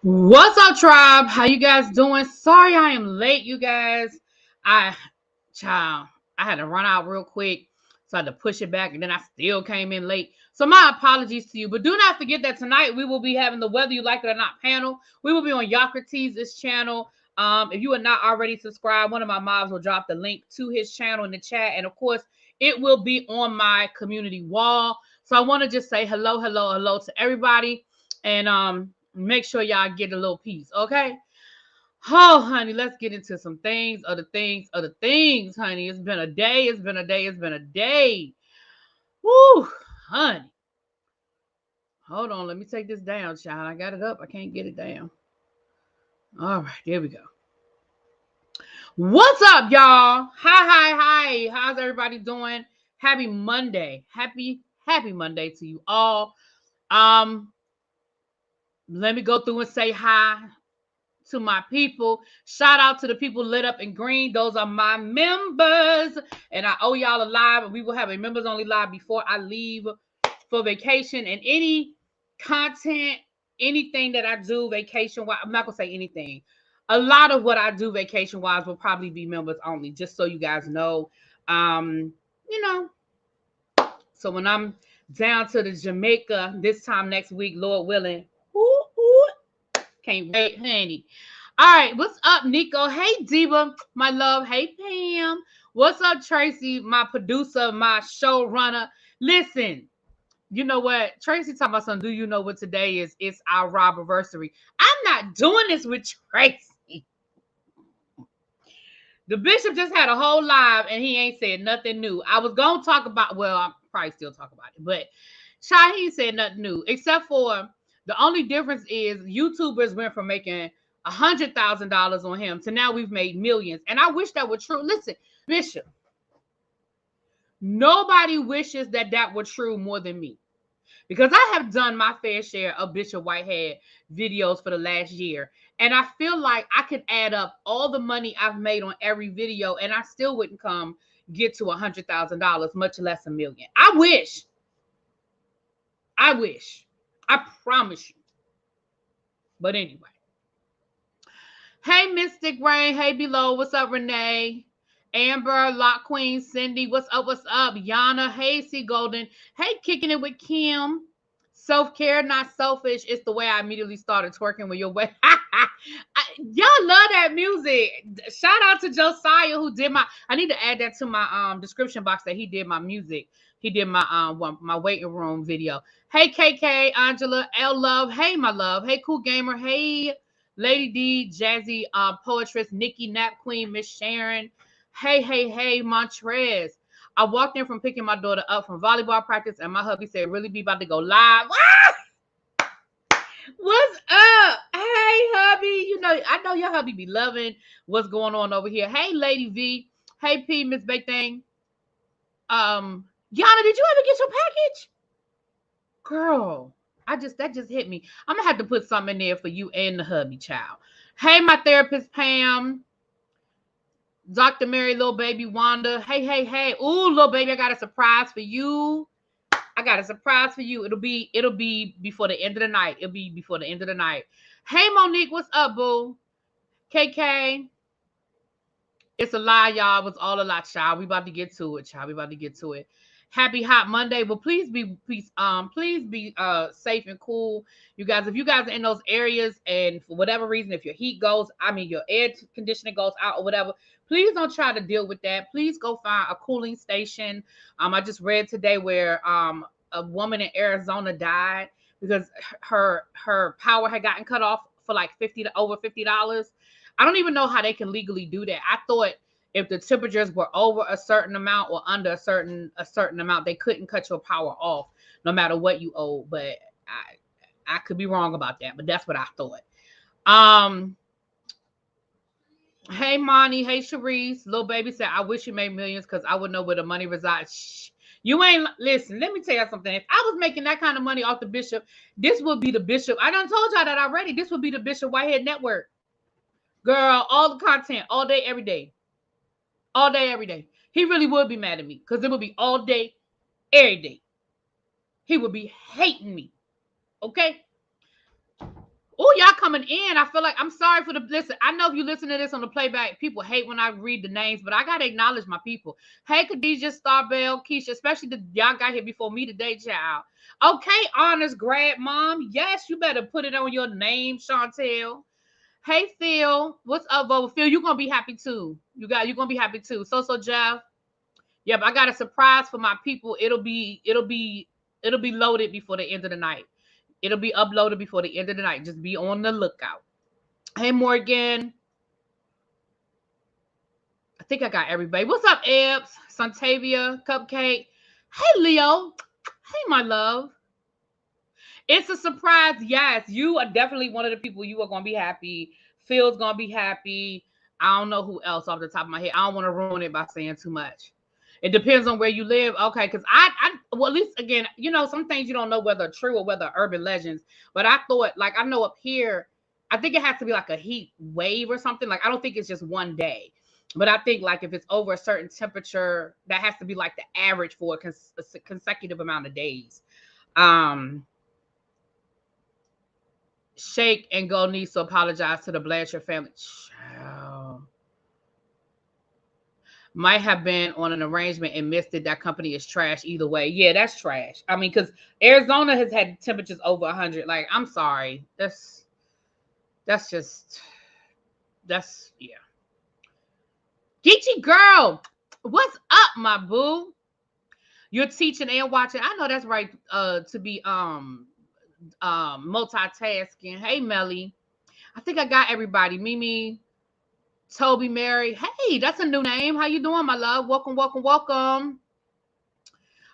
What's up, tribe? How you guys doing? Sorry I am late, you guys. I child, I had to run out real quick, so I had to push it back, and then I still came in late. So my apologies to you. But do not forget that tonight we will be having the Whether You Like It or Not panel. We will be on Socrates' channel. If you are not already subscribed, one of my moms will drop the link to his channel in the chat. And of course, it will be on my community wall. So I want to just say hello, hello, hello to everybody. And make sure y'all get a little piece, okay? Oh, honey, let's get into some things, other things, honey. It's been a day, it's been a day, it's been a day. Woo, honey. Hold on, let me take this down, child. I got it up, I can't get it down. All right, there we go. What's up, y'all? Hi. How's everybody doing? Happy Monday. Happy Monday to you all. Let me go through and say hi to my people. Shout out to the people lit up in green. Those are my members. And I owe y'all a live. We will have a members only live before I leave for vacation. And any content, anything that I do vacation wise, I'm not going to say anything. A lot of what I do vacation wise will probably be members only, just so you guys know. You know, so when I'm down to the Jamaica this time next week, Lord willing, can't wait, honey. All right, what's up, Nico? Hey, Diva, my love. Hey, Pam. What's up, Tracy, my producer, my showrunner? Listen, you know what? Tracy talking about something. Do you know what today is? It's our robbery. I'm not doing this with Tracy. The bishop just had a whole live and he ain't said nothing new. I was going to talk about, well, I'll probably still talk about it, but he said nothing new, except for the only difference is YouTubers went from making $100,000 on him to now we've made millions. And I wish that were true. Listen, Bishop, nobody wishes that were true more than me, because I have done my fair share of Bishop Whitehead videos for the last year. And I feel like I could add up all the money I've made on every video and I still wouldn't get to $100,000, much less $1 million. I wish. I promise you. But anyway. Hey, Mystic Rain. Hey, Below. What's up, Renee? Amber, Lock Queen, Cindy. What's up? Yana. Hey, C Golden. Hey, Kicking It with Kim. Self-care, not selfish. It's the way I immediately started twerking with your way. Y'all love that music. Shout out to Josiah who did I need to add that to my description box that he did my music. He did my waiting room video. Hey, KK, Angela, L Love. Hey, my love. Hey, Cool Gamer. Hey, Lady D, Jazzy, Poetress, Nikki, Nap Queen, Miss Sharon. Hey, Montrez. I walked in from picking my daughter up from volleyball practice, and my hubby said, "Really be about to go live." What's up? Hey, hubby. I know your hubby be loving what's going on over here. Hey, Lady V. Hey, P, Miss Bakething. Yana, did you ever get your package? Girl, that just hit me. I'm gonna have to put something in there for you and the hubby, child. Hey, my therapist, Pam. Dr. Mary, little baby Wanda. Hey. Ooh, little baby, I got a surprise for you. It'll be before the end of the night. Hey, Monique, what's up, boo? KK. It's a lie, y'all. It was all a lie, child. We about to get to it, child. Happy Hot Monday. Well, please be safe and cool. You guys, if you guys are in those areas and for whatever reason, if your your air conditioning goes out or whatever, please don't try to deal with that. Please go find a cooling station. I just read today where a woman in Arizona died because her power had gotten cut off for like over $50. I don't even know how they can legally do that. I thought if the temperatures were over a certain amount or under a certain amount, they couldn't cut your power off no matter what you owe. But I could be wrong about that, but that's what I thought. Hey, Monty. Hey, Sharice. Little baby said, "I wish you made millions because I would know where the money resides." Shh. You ain't listen. Let me tell you something. If I was making that kind of money off the Bishop, this would be the Bishop. I done told y'all that already. This would be the Bishop Whitehead Network. Girl, all the content, all day, every day. All day, every day. He really would be mad at me because it would be all day, every day. He would be hating me. Okay? Oh, y'all coming in. I feel like I'm sorry for the listen. I know if you listen to this on the playback, people hate when I read the names, but I gotta acknowledge my people. Hey, Khadijah, Starbell, Keisha, especially the y'all got here before me today, child. Okay, honors grad mom. Yes, you better put it on your name, Chantel. Hey, Phil. What's up, Bo? Phil, you're gonna be happy too. You're gonna be happy too. So Jeff. Yep, I got a surprise for my people. It'll be loaded before the end of the night. It'll be uploaded before the end of the night. Just be on the lookout. Hey, Morgan. I think I got everybody. What's up, Ebbs? Suntavia, Cupcake. Hey, Leo. Hey, my love. It's a surprise. Yes, you are definitely one of the people you are going to be happy. Phil's going to be happy. I don't know who else off the top of my head. I don't want to ruin it by saying too much. It depends on where you live. Okay, because well, at least, again, some things you don't know whether true or whether urban legends. But I thought, like, I know up here, I think it has to be like a heat wave or something. Like, I don't think it's just one day. But I think, like, if it's over a certain temperature, that has to be, like, the average for a consecutive amount of days. Shake and Go needs to apologize to the Blanchard family. Child. Might have been on an arrangement and missed it. That company is trash either way. Yeah, that's trash. I mean, because Arizona has had temperatures over 100. Like, I'm sorry. That's yeah. Geechee girl, what's up, my boo? You're teaching and watching. I know that's right. To be multitasking. Hey, Melly. I think I got everybody. Mimi, Toby, Mary. Hey, that's a new name. How you doing, my love? Welcome, welcome, welcome.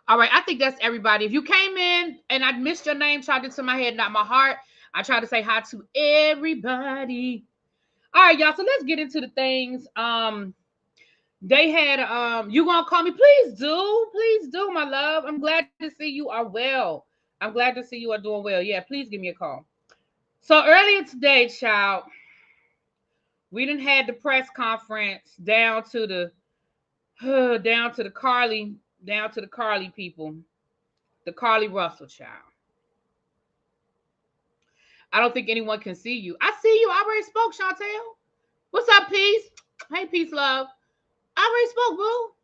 All right, I think that's everybody. If you came in and I missed your name, tried into my head, not my heart, I try to say hi to everybody. All right, y'all. So let's get into the things. They had you gonna call me? Please do, my love. I'm glad to see you are well. I'm glad to see you are doing well. Yeah, please give me a call. So earlier today, child, we didn't had the press conference down to the Carlee people, the Carlee Russell child. I don't think anyone can see you. I see you. I already spoke, Chantel. What's up, Peace? Hey, Peace, love. I already spoke, boo.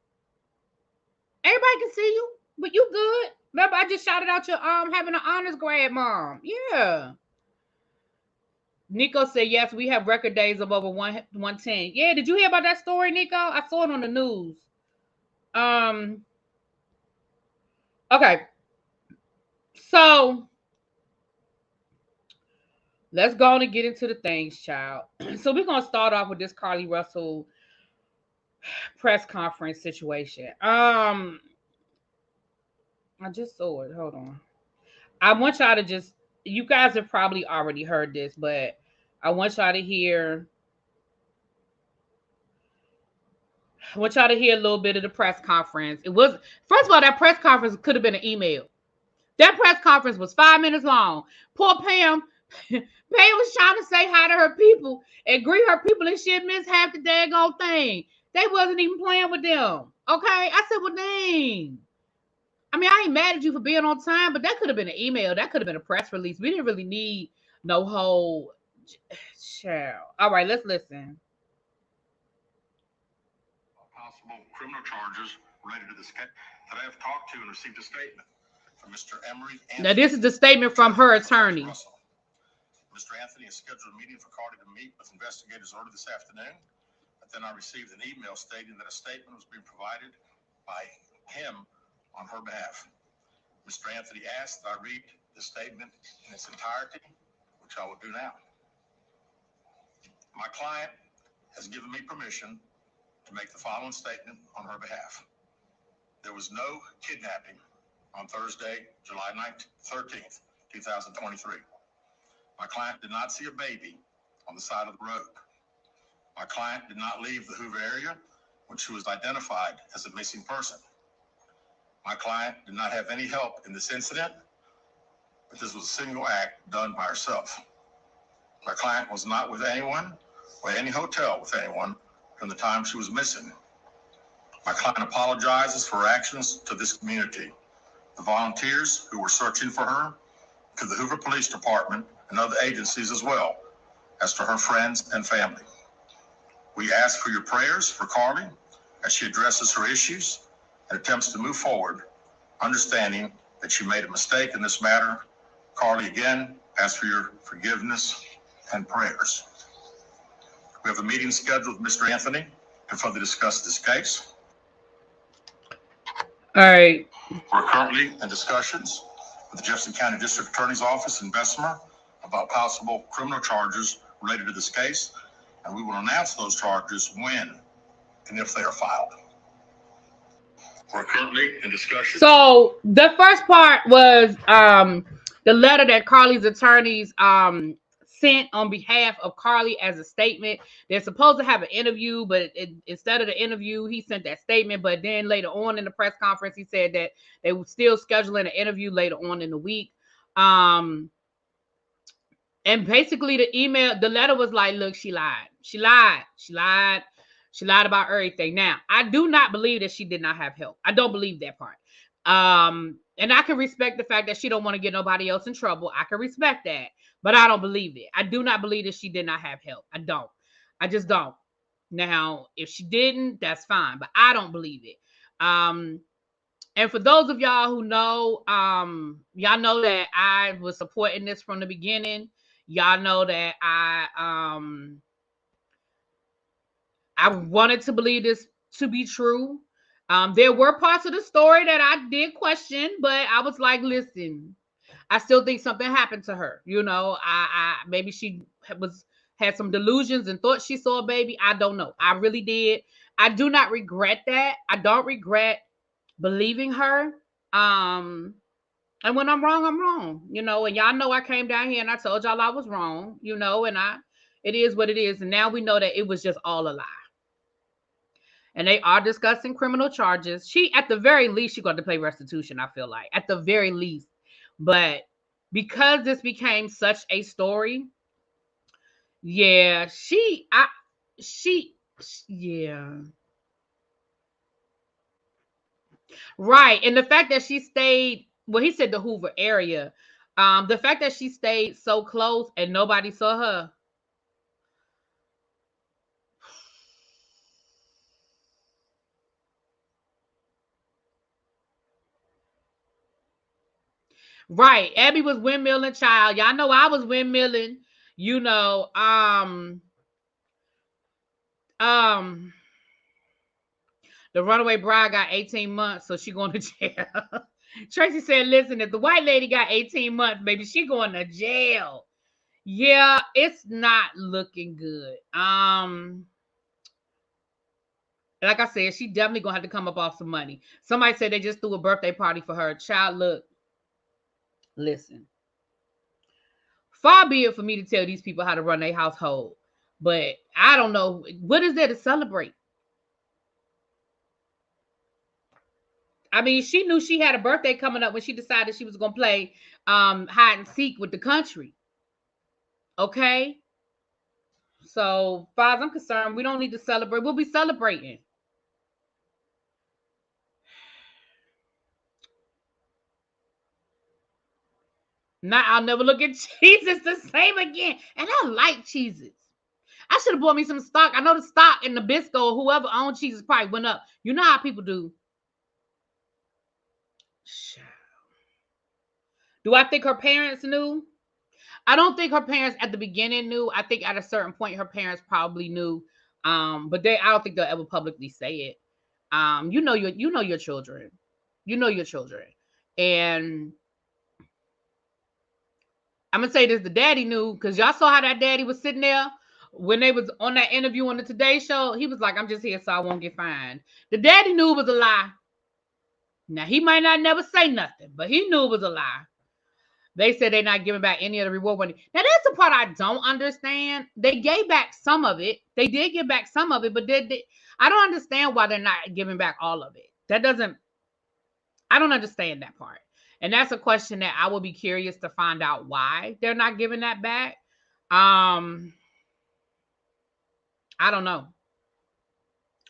Everybody can see you, but you good. Remember, I just shouted out your having an honors grad mom. Yeah. Nico said, yes, we have record days of over 110. Yeah, did you hear about that story, Nico? I saw it on the news. Okay. So let's go on and get into the things, child. So we're gonna start off with this Carlee Russell press conference situation. I just saw it. Hold on. I want y'all to you guys have probably already heard this, but I want y'all to hear a little bit of the press conference. It was, first of all, that press conference could have been an email. That press conference was 5 minutes long. Poor Pam. Pam was trying to say hi to her people and greet her people, and she missed half the daggone thing. They wasn't even playing with them. Okay? I said, well, dang. I mean, I ain't mad at you for being on time, but that could have been an email. That could have been a press release. We didn't really need no whole child. All right, let's listen. Possible criminal charges related to this case that I have talked to and received a statement from Mr. Emery. Now, this is the statement from her attorney. Mr. Anthony has scheduled a meeting for Carlee to meet with investigators early this afternoon, but then I received an email stating that a statement was being provided by him on her behalf. Mr. Anthony asked that I read the statement in its entirety, which I will do now. My client has given me permission to make the following statement on her behalf. There was no kidnapping on Thursday, July 13th, 2023. My client did not see a baby on the side of the road. My client did not leave the Hoover area when she was identified as a missing person. My client did not have any help in this incident, but this was a single act done by herself. My client was not with anyone or any hotel with anyone from the time she was missing. My client apologizes for her actions to this community, the volunteers who were searching for her, to the Hoover Police Department and other agencies as well as to her friends and family. We ask for your prayers for Carlee as she addresses her issues and attempts to move forward, understanding that she made a mistake in this matter. Carlee, again, ask for your forgiveness and prayers. We have a meeting scheduled with Mr. Anthony to further discuss this case. All right. We're currently in discussions with the Jefferson County District Attorney's Office in Bessemer about possible criminal charges related to this case, and we will announce those charges when and if they are filed. We're currently in discussion. So the first part was the letter that Carlee's attorneys sent on behalf of Carlee as a statement. They're supposed to have an interview, but instead of the interview, he sent that statement. But then later on in the press conference, he said that they were still scheduling an interview later on in the week. And basically the letter was like, look, she lied. She lied about everything. Now, I do not believe that she did not have help. I don't believe that part. And I can respect the fact that she don't want to get nobody else in trouble. I can respect that, but I don't believe it. I do not believe that she did not have help. I don't. I just don't. Now, if she didn't, that's fine, but I don't believe it. And for those of y'all who know, y'all know that I was supporting this from the beginning. Y'all know that I wanted to believe this to be true. There were parts of the story that I did question, but I was like, listen, I still think something happened to her. You know, I maybe she had some delusions and thought she saw a baby. I don't know. I really did. I do not regret that. I don't regret believing her. And when I'm wrong, I'm wrong. You know, and y'all know I came down here and I told y'all I was wrong, you know, and it is what it is. And now we know that it was just all a lie. And they are discussing criminal charges. At the very least, she's going to pay restitution, I feel like. At the very least. But because this became such a story, yeah, yeah. Right. And the fact that she stayed, well, he said the Hoover area. The fact that she stayed so close and nobody saw her. Right. Abby was windmilling, child. Y'all know I was windmilling. You know, the runaway bride got 18 months, so she going to jail. Tracy said, listen, if the white lady got 18 months, baby, she going to jail. Yeah, it's not looking good. Like I said, she definitely gonna have to come up off some money. Somebody said they just threw a birthday party for her. Child, look, listen. Far be it for me to tell these people how to run their household, but I don't know. What is there to celebrate? I mean, she knew she had a birthday coming up when she decided she was gonna play hide and seek with the country. Okay. So, far as I'm concerned, we don't need to celebrate. We'll be celebrating. Now I'll never look at Jesus the same again. And I like cheeses. I should have bought me some stock. I know the stock in Nabisco or whoever owned cheeses probably went up. You know how people do. Do I think her parents knew? I don't think her parents at the beginning knew. I think at a certain point her parents probably knew. But I don't think they'll ever publicly say it. You know your children. You know your children. And I'm gonna say this: the daddy knew, because y'all saw how that daddy was sitting there when they was on that interview on the Today Show. He was like, "I'm just here so I won't get fined." The daddy knew it was a lie. Now he might not never say nothing, but he knew it was a lie. They said they're not giving back any of the reward money. Now that's the part I don't understand. They gave back some of it. They did give back some of it, but I don't understand why they're not giving back all of it. I don't understand that part. And that's a question that I will be curious to find out why they're not giving that back. I don't know.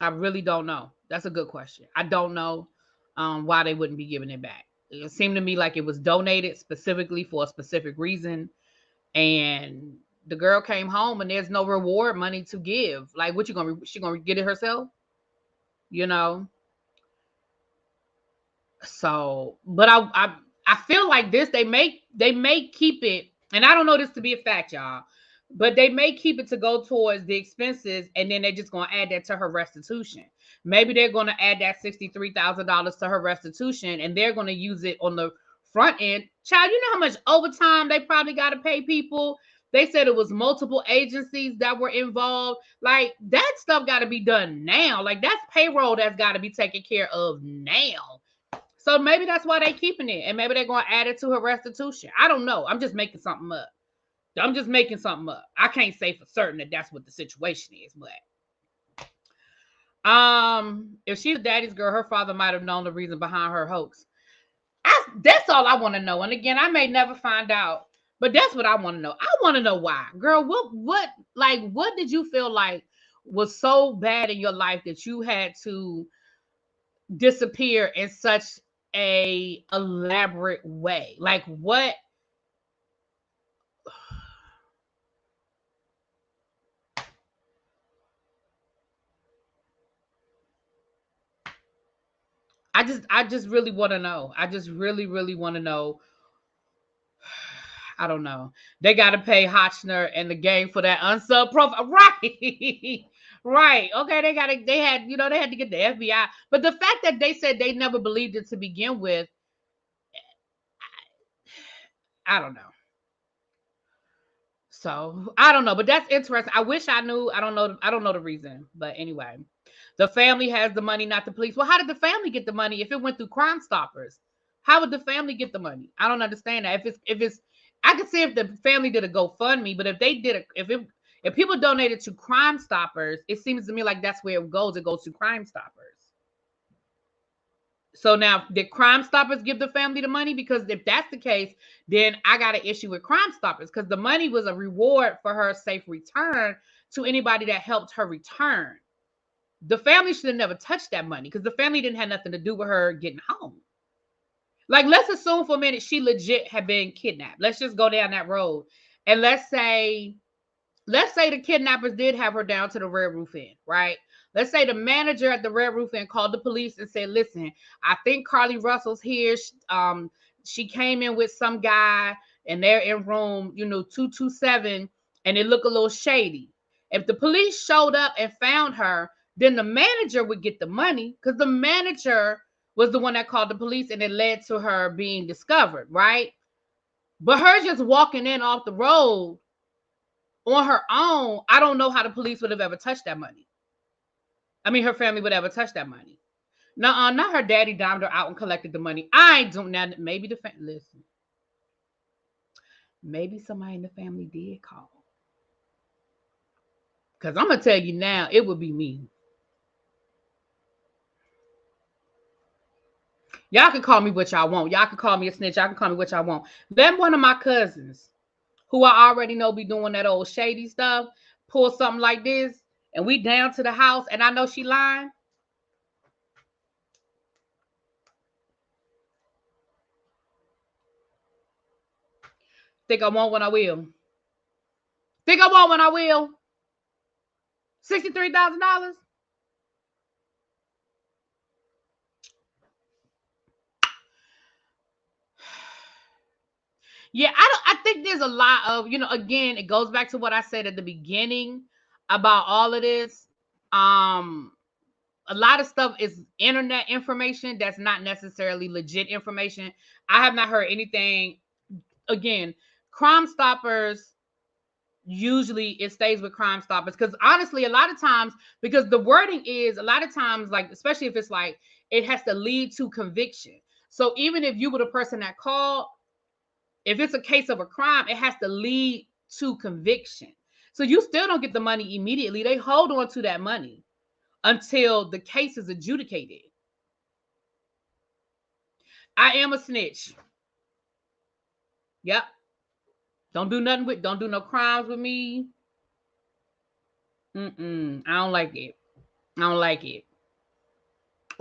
I really don't know. That's a good question. I don't know why they wouldn't be giving it back. It seemed to me like it was donated specifically for a specific reason. And the girl came home and there's no reward money to give. Like, what she gonna get it herself? You know? So, but I feel like this, they may keep it, and I don't know this to be a fact, y'all, but they may keep it to go towards the expenses, and then they're just gonna add that to her restitution. Maybe they're gonna add that $63,000 to her restitution, and they're gonna use it on the front end. Child, you know how much overtime they probably got to pay people. They said it was multiple agencies that were involved. Like, that stuff got to be done now. Like, that's payroll that's got to be taken care of now. So maybe that's why they keeping it, and maybe they're going to add it to her restitution. I don't know. I'm just making something up. I can't say for certain that that's what the situation is, but if she's daddy's girl, her father might have known the reason behind her hoax. That's all I want to know. And again, I may never find out, but that's what I want to know. I want to know why, girl. What did you feel like was so bad in your life that you had to disappear in such a elaborate way? Like, what? I just really want to know. I just really want to know. I don't know. They got to pay Hotchner and the gang for that unsub profile, right? Right. Okay. They had to get the FBI, but the fact that they said they never believed it to begin with, I don't know. So I don't know, but that's interesting. I wish I knew. I don't know. I don't know the reason, but anyway, the family has the money, not the police. Well, how did the family get the money if it went through Crime Stoppers? How would the family get the money? I don't understand that. If it's, I could see if the family did a GoFundMe, but if they did if people donated to Crime Stoppers, it seems to me like that's where it goes. It goes to Crime Stoppers. So now, did Crime Stoppers give the family the money? Because if that's the case, then I got an issue with Crime Stoppers, because the money was a reward for her safe return to anybody that helped her return. The family should have never touched that money, because the family didn't have nothing to do with her getting home. Like, let's assume for a minute she legit had been kidnapped. Let's just go down that road. And let's say the kidnappers did have her down to the Red Roof Inn, right? Let's say the manager at the Red Roof Inn called the police and said, listen, I think Carlee Russell's here. She came in with some guy and they're in room, 227, and it looked a little shady. If the police showed up and found her, then the manager would get the money, because the manager was the one that called the police, and it led to her being discovered, right? But her just walking in off the road on her own, I don't know how the police would have ever touched that money. I mean, her family would ever touch that money. No, not her daddy dimed her out and collected the money. I don't know. Maybe listen. Maybe somebody in the family did call. Because I'm going to tell you now, it would be me. Y'all can call me what y'all want. Y'all can call me a snitch. Y'all can call me what y'all want. Then one of my cousins, who I already know be doing that old shady stuff, pull something like this, and we down to the house, and I know she lying. Think I want when I will. Think I want when I will. $63,000. Yeah, I think there's a lot of, again, it goes back to what I said at the beginning about all of this. A lot of stuff is internet information that's not necessarily legit information. I have not heard anything. Again, Crime Stoppers, usually it stays with Crime Stoppers, because honestly, a lot of times, because the wording is a lot of times, like, especially if it's like it has to lead to conviction. So even if you were the person that called, if it's a case of a crime, it has to lead to conviction. So you still don't get the money immediately. They hold on to that money until the case is adjudicated. I am a snitch. Yep. Don't do no crimes with me. I don't like it. I don't like it.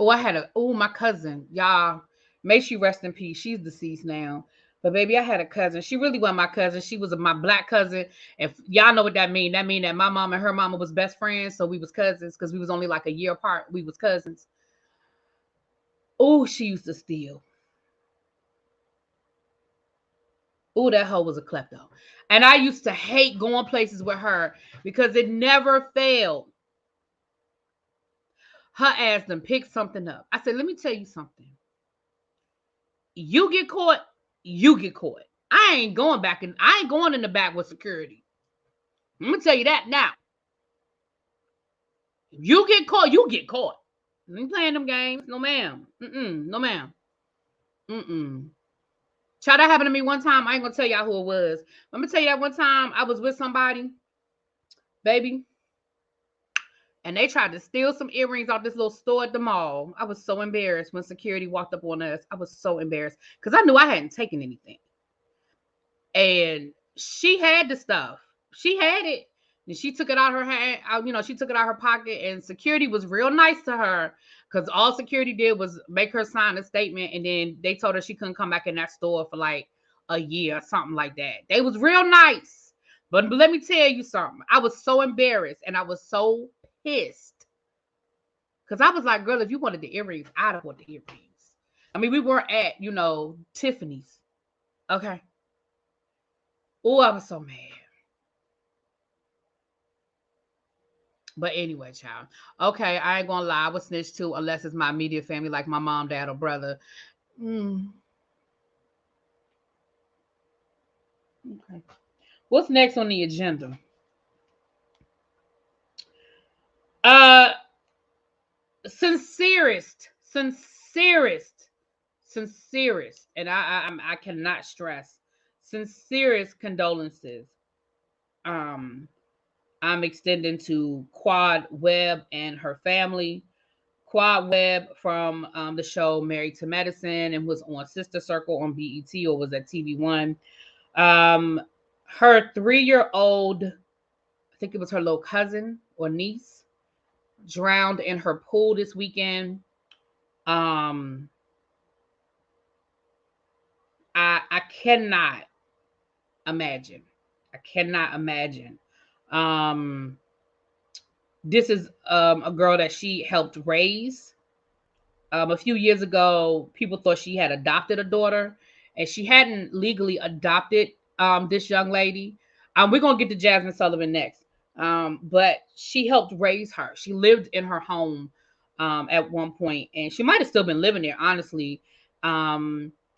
My cousin, y'all. May she rest in peace. She's deceased now. But baby, I had a cousin. She really wasn't my cousin. She was my black cousin. If y'all know what that mean, that mean that my mom and her mama was best friends. So we was cousins because we was only like a year apart. We was cousins. Oh, she used to steal. Oh, that hoe was a klepto. And I used to hate going places with her because it never failed. Her ass done picked something up. I said, let me tell you something. You get caught, you get caught. I ain't going back and I ain't going in the back with security. I'm gonna tell you that now. If you get caught, you get caught. I ain't playing them games. No ma'am. No ma'am. Child, that happened to me one time. I ain't gonna tell y'all who it was. I'm gonna tell you that one time I was with somebody, baby, and they tried to steal some earrings off this little store at the mall. I was so embarrassed when security walked up on us. I was so embarrassed because I knew I hadn't taken anything. And she had the stuff. She had it. And she took it out her hand, she took it out her pocket, and security was real nice to her because all security did was make her sign a statement, and then they told her she couldn't come back in that store for like a year or something like that. They was real nice. But let me tell you something. I was so embarrassed and I was so pissed. Because I was like, girl, if you wanted the earrings, I'd have wanted the earrings. I mean, we weren't at, Tiffany's. Okay. Oh, I was so mad. But anyway, child. Okay, I ain't gonna lie. I was snitched too, unless it's my immediate family, like my mom, dad, or brother. Mm. Okay. What's next on the agenda? Uh, sincerest, and I cannot stress sincerest condolences. Um, I'm extending to Quad Webb and her family. Quad Webb from the show Married to Medicine and was on Sister Circle on BET or was at TV1. Her 3-year-old, I think it was her little cousin or niece, drowned in her pool this weekend. Um, I cannot imagine. I cannot imagine. Um, this is a girl that she helped raise. A few years ago, people thought she had adopted a daughter, and she hadn't legally adopted this young lady. We're gonna get to Jasmine Sullivan next, but she helped raise her. She lived in her home at one point, and she might have still been living there, honestly.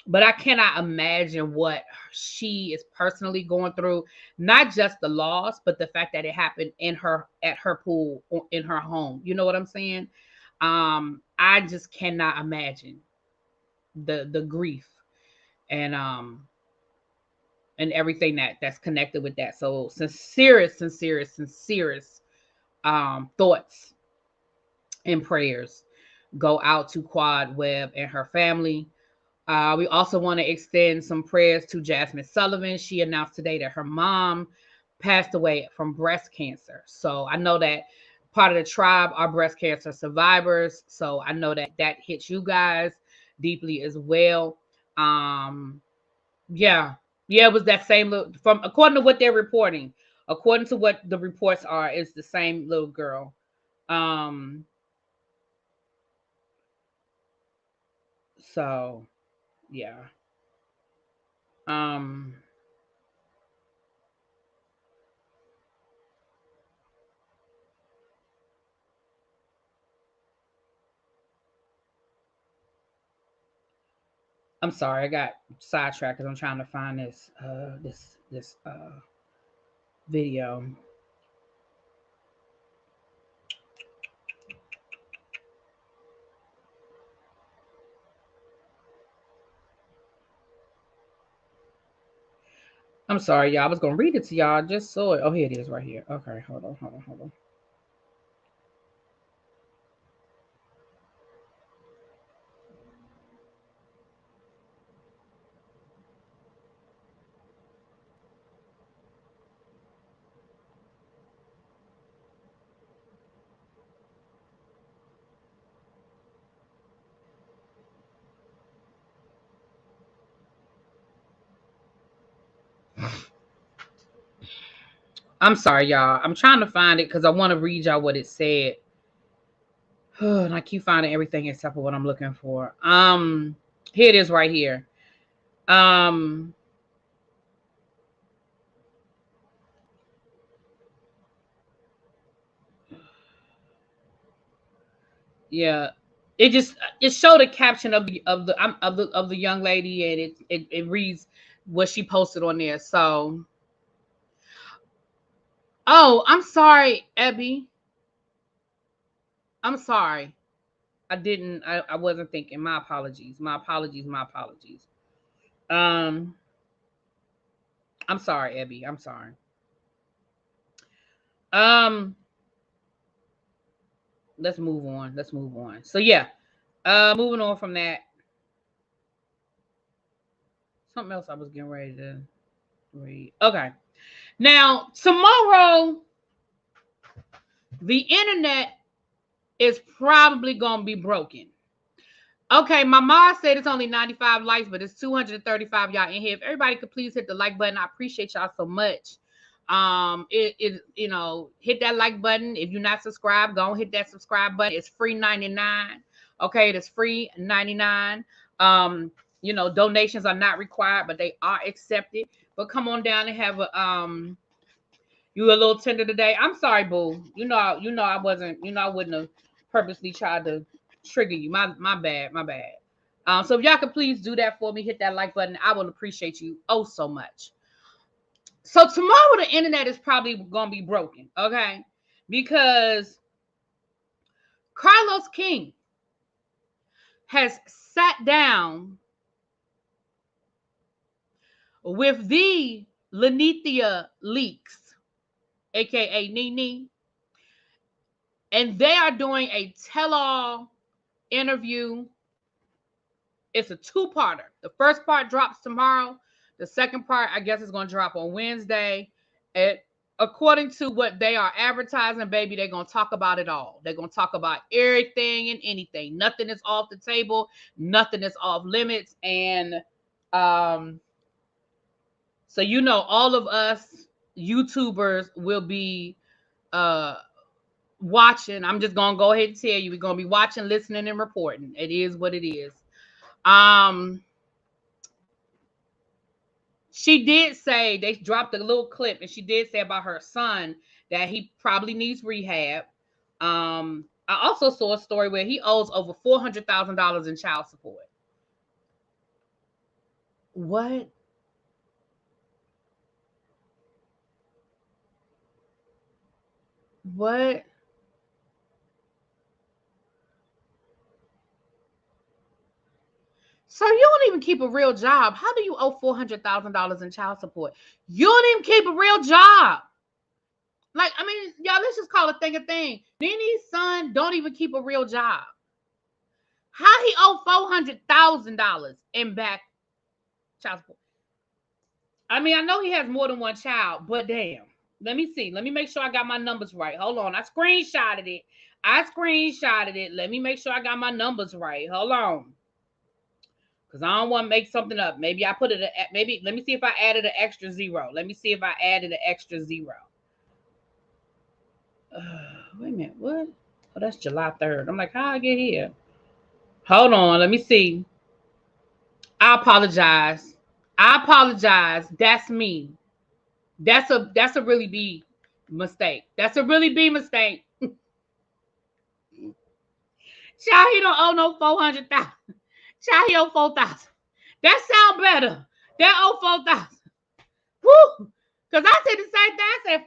But I cannot imagine what she is personally going through. Not just the loss, but the fact that it happened at her pool in her home. You know what I'm saying? I just cannot imagine the grief and and everything that's connected with that. So sincerest thoughts and prayers go out to Quad Webb and her family. We also want to extend some prayers to Jasmine Sullivan. She announced today that her mom passed away from breast cancer. So I know that part of the tribe are breast cancer survivors. So I know that hits you guys deeply as well. Yeah, it was that same little, from according to what they're reporting. According to what the reports are, it's the same little girl. Um, so yeah. Um, I'm sorry, I got sidetracked because I'm trying to find this video. I'm sorry, y'all. I was gonna read it to y'all. I just saw it. Oh, here it is, right here. Okay, hold on. I'm sorry, y'all. I'm trying to find it because I want to read y'all what it said. And I keep finding everything except for what I'm looking for. Here it is right here. Yeah. It showed a caption of the young lady, and it reads what she posted on there. So, oh, I'm sorry, Abby. I'm sorry. I wasn't thinking. My apologies. My apologies. My apologies. Um, I'm sorry, Abby. I'm sorry. Um, let's move on. Let's move on. So yeah. Moving on from that. Something else I was getting ready to read. Okay. Now, tomorrow, the internet is probably gonna be broken. Okay, my mom said it's only 95 likes, but it's 235 y'all in here. If everybody could please hit the like button, I appreciate y'all so much. Hit that like button. If you're not subscribed, go and hit that subscribe button. It's free 99. Okay, it is free 99. Donations are not required, but they are accepted. But come on down and have you a little tender today. I'm sorry, boo. I wasn't. I wouldn't have purposely tried to trigger you. My bad. My bad. So if y'all could please do that for me, hit that like button. I will appreciate you oh so much. So tomorrow the internet is probably gonna be broken, okay? Because Carlos King has sat down with the Nene Leakes, aka Nene, and they are doing a tell-all interview. It's a two-parter. The first part drops tomorrow. The second part, I guess, is going to drop on Wednesday. And according to what they are advertising, baby, they're going to talk about it all. They're going to talk about everything and anything. Nothing is off the table. Nothing is off limits. And so, all of us YouTubers will be watching. I'm just going to go ahead and tell you, we're going to be watching, listening, and reporting. It is what it is. She did say, they dropped a little clip, and she did say about her son that he probably needs rehab. I also saw a story where he owes over $400,000 in child support. What? What? So you don't even keep a real job. How do you owe $400,000 in child support? You don't even keep a real job. Like, I mean, y'all, let's just call a thing a thing. Nene's son don't even keep a real job. How he owe $400,000 in back child support? I mean, I know he has more than one child, but damn. Let me see. Let me make sure I got my numbers right. Hold on. I screenshotted it. Let me make sure I got my numbers right. Hold on. Because I don't want to make something up. Maybe I put it, maybe, let me see if I added an extra zero. Let me see if I added an extra zero. Wait a minute. What? Oh, that's July 3rd. I'm like, how I get here? Hold on. Let me see. I apologize. That's me. That's a really big mistake. That's a really big mistake. Child, he don't owe no 400,000. Child, he owe 4,000. That sound better. That owe 4,000. Woo! Cause I said the same thing. I said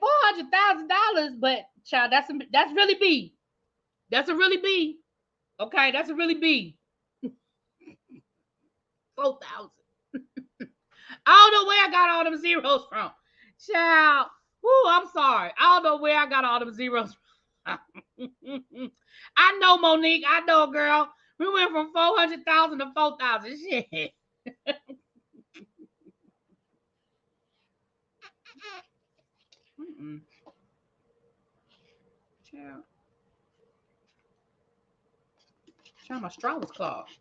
$400,000, but child, that's really big. That's a really big. Okay, that's a really big. 4,000. I don't know where I got all them zeros from. Child. Woo, I'm sorry. I don't know where I got all them zeros from. I know, Monique. I know, girl. We went from 400,000 to 4,000. Shit. Child. Child, my straw was clogged.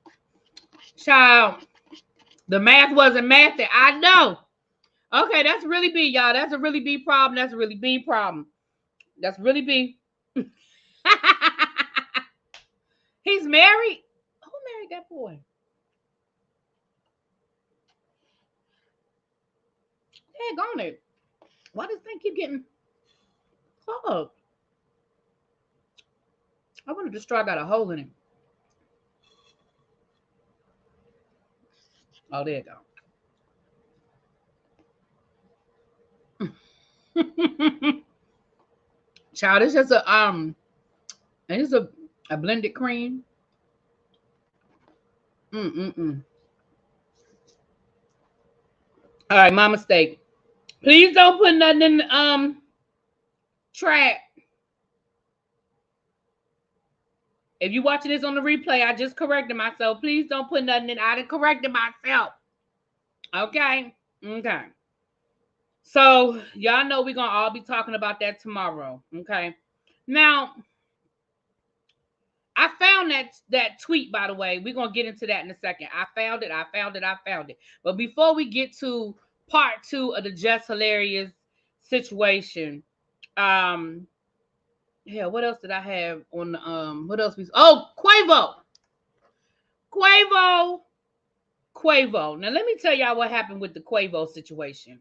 Child. The math wasn't mathing. I know. Okay, that's really B, y'all. That's a really B problem. That's a really B problem. That's really B. He's married. Who married that boy? Heck on it. Why does this thing keep getting clogged? I wonder if the straw got a hole in it. Oh, there you go. Child, it's just it's a blended cream. Mm. All right, my mistake. Please don't put nothing in the trap. If you watching this on the replay, I just corrected myself. Please don't put nothing in. I done corrected myself. Okay. Okay. So y'all know we're gonna all be talking about that tomorrow. Okay. Now, I found that tweet, by the way. We're gonna get into that in a second. I found it. But before we get to part 2 of the Jess Hilarious situation, yeah, what else did I have on the what else Quavo. Now let me tell y'all what happened with the Quavo situation.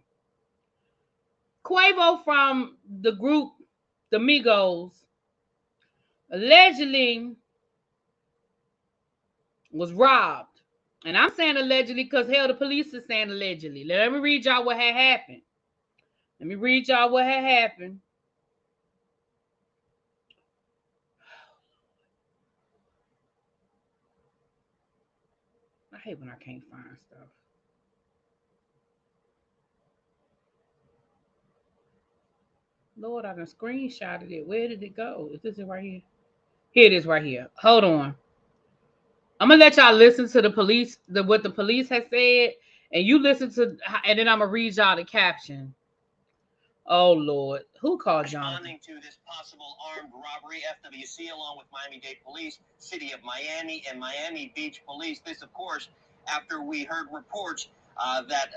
Quavo from the group the Migos allegedly was robbed. And I'm saying allegedly because hell, the police is saying allegedly. Let me read y'all what had happened. I hate when I can't find stuff. Lord, I done screenshotted it. Where did it go? Is this it right here? Here it is right here. Hold on. I'm gonna let y'all listen to the police, what the police has said, and you listen to, and then I'm gonna read y'all the caption. Oh Lord, who called John? Responding to this possible armed robbery, FWC, along with Miami-Dade Police, City of Miami, and Miami Beach Police. This, of course, after we heard reports that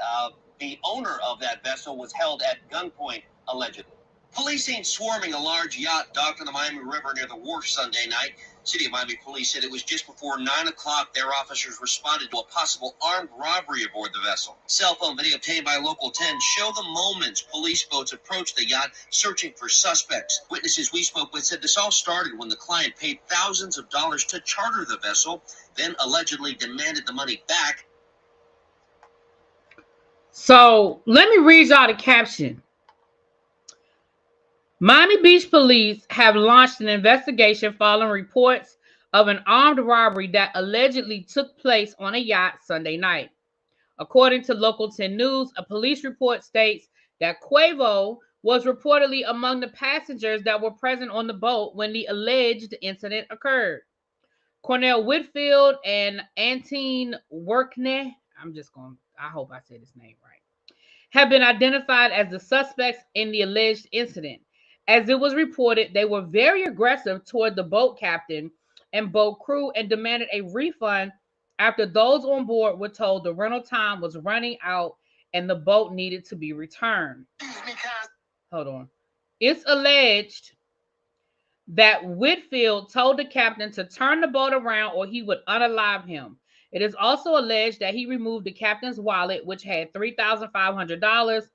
the owner of that vessel was held at gunpoint, allegedly. Police seen swarming a large yacht docked on the Miami River near the wharf Sunday night. City of Miami Police said it was just before 9 o'clock their officers responded to a possible armed robbery aboard the vessel. Cell phone video obtained by Local 10 show the moments police boats approached the yacht searching for suspects. Witnesses we spoke with said this all started when the client paid thousands of dollars to charter the vessel, then allegedly demanded the money back. So let me read y'all the caption. Miami Beach Police have launched an investigation following reports of an armed robbery that allegedly took place on a yacht Sunday night. According to Local 10 News, a police report states that Quavo was reportedly among the passengers that were present on the boat when the alleged incident occurred. Cornell Whitfield and Antine Workney, I hope I said his name right, have been identified as the suspects in the alleged incident. As it was reported, they were very aggressive toward the boat captain and boat crew and demanded a refund after those on board were told the rental time was running out and the boat needed to be returned. Hold on. It's alleged that Whitfield told the captain to turn the boat around or he would unalive him. It is also alleged that he removed the captain's wallet, which had $3,500,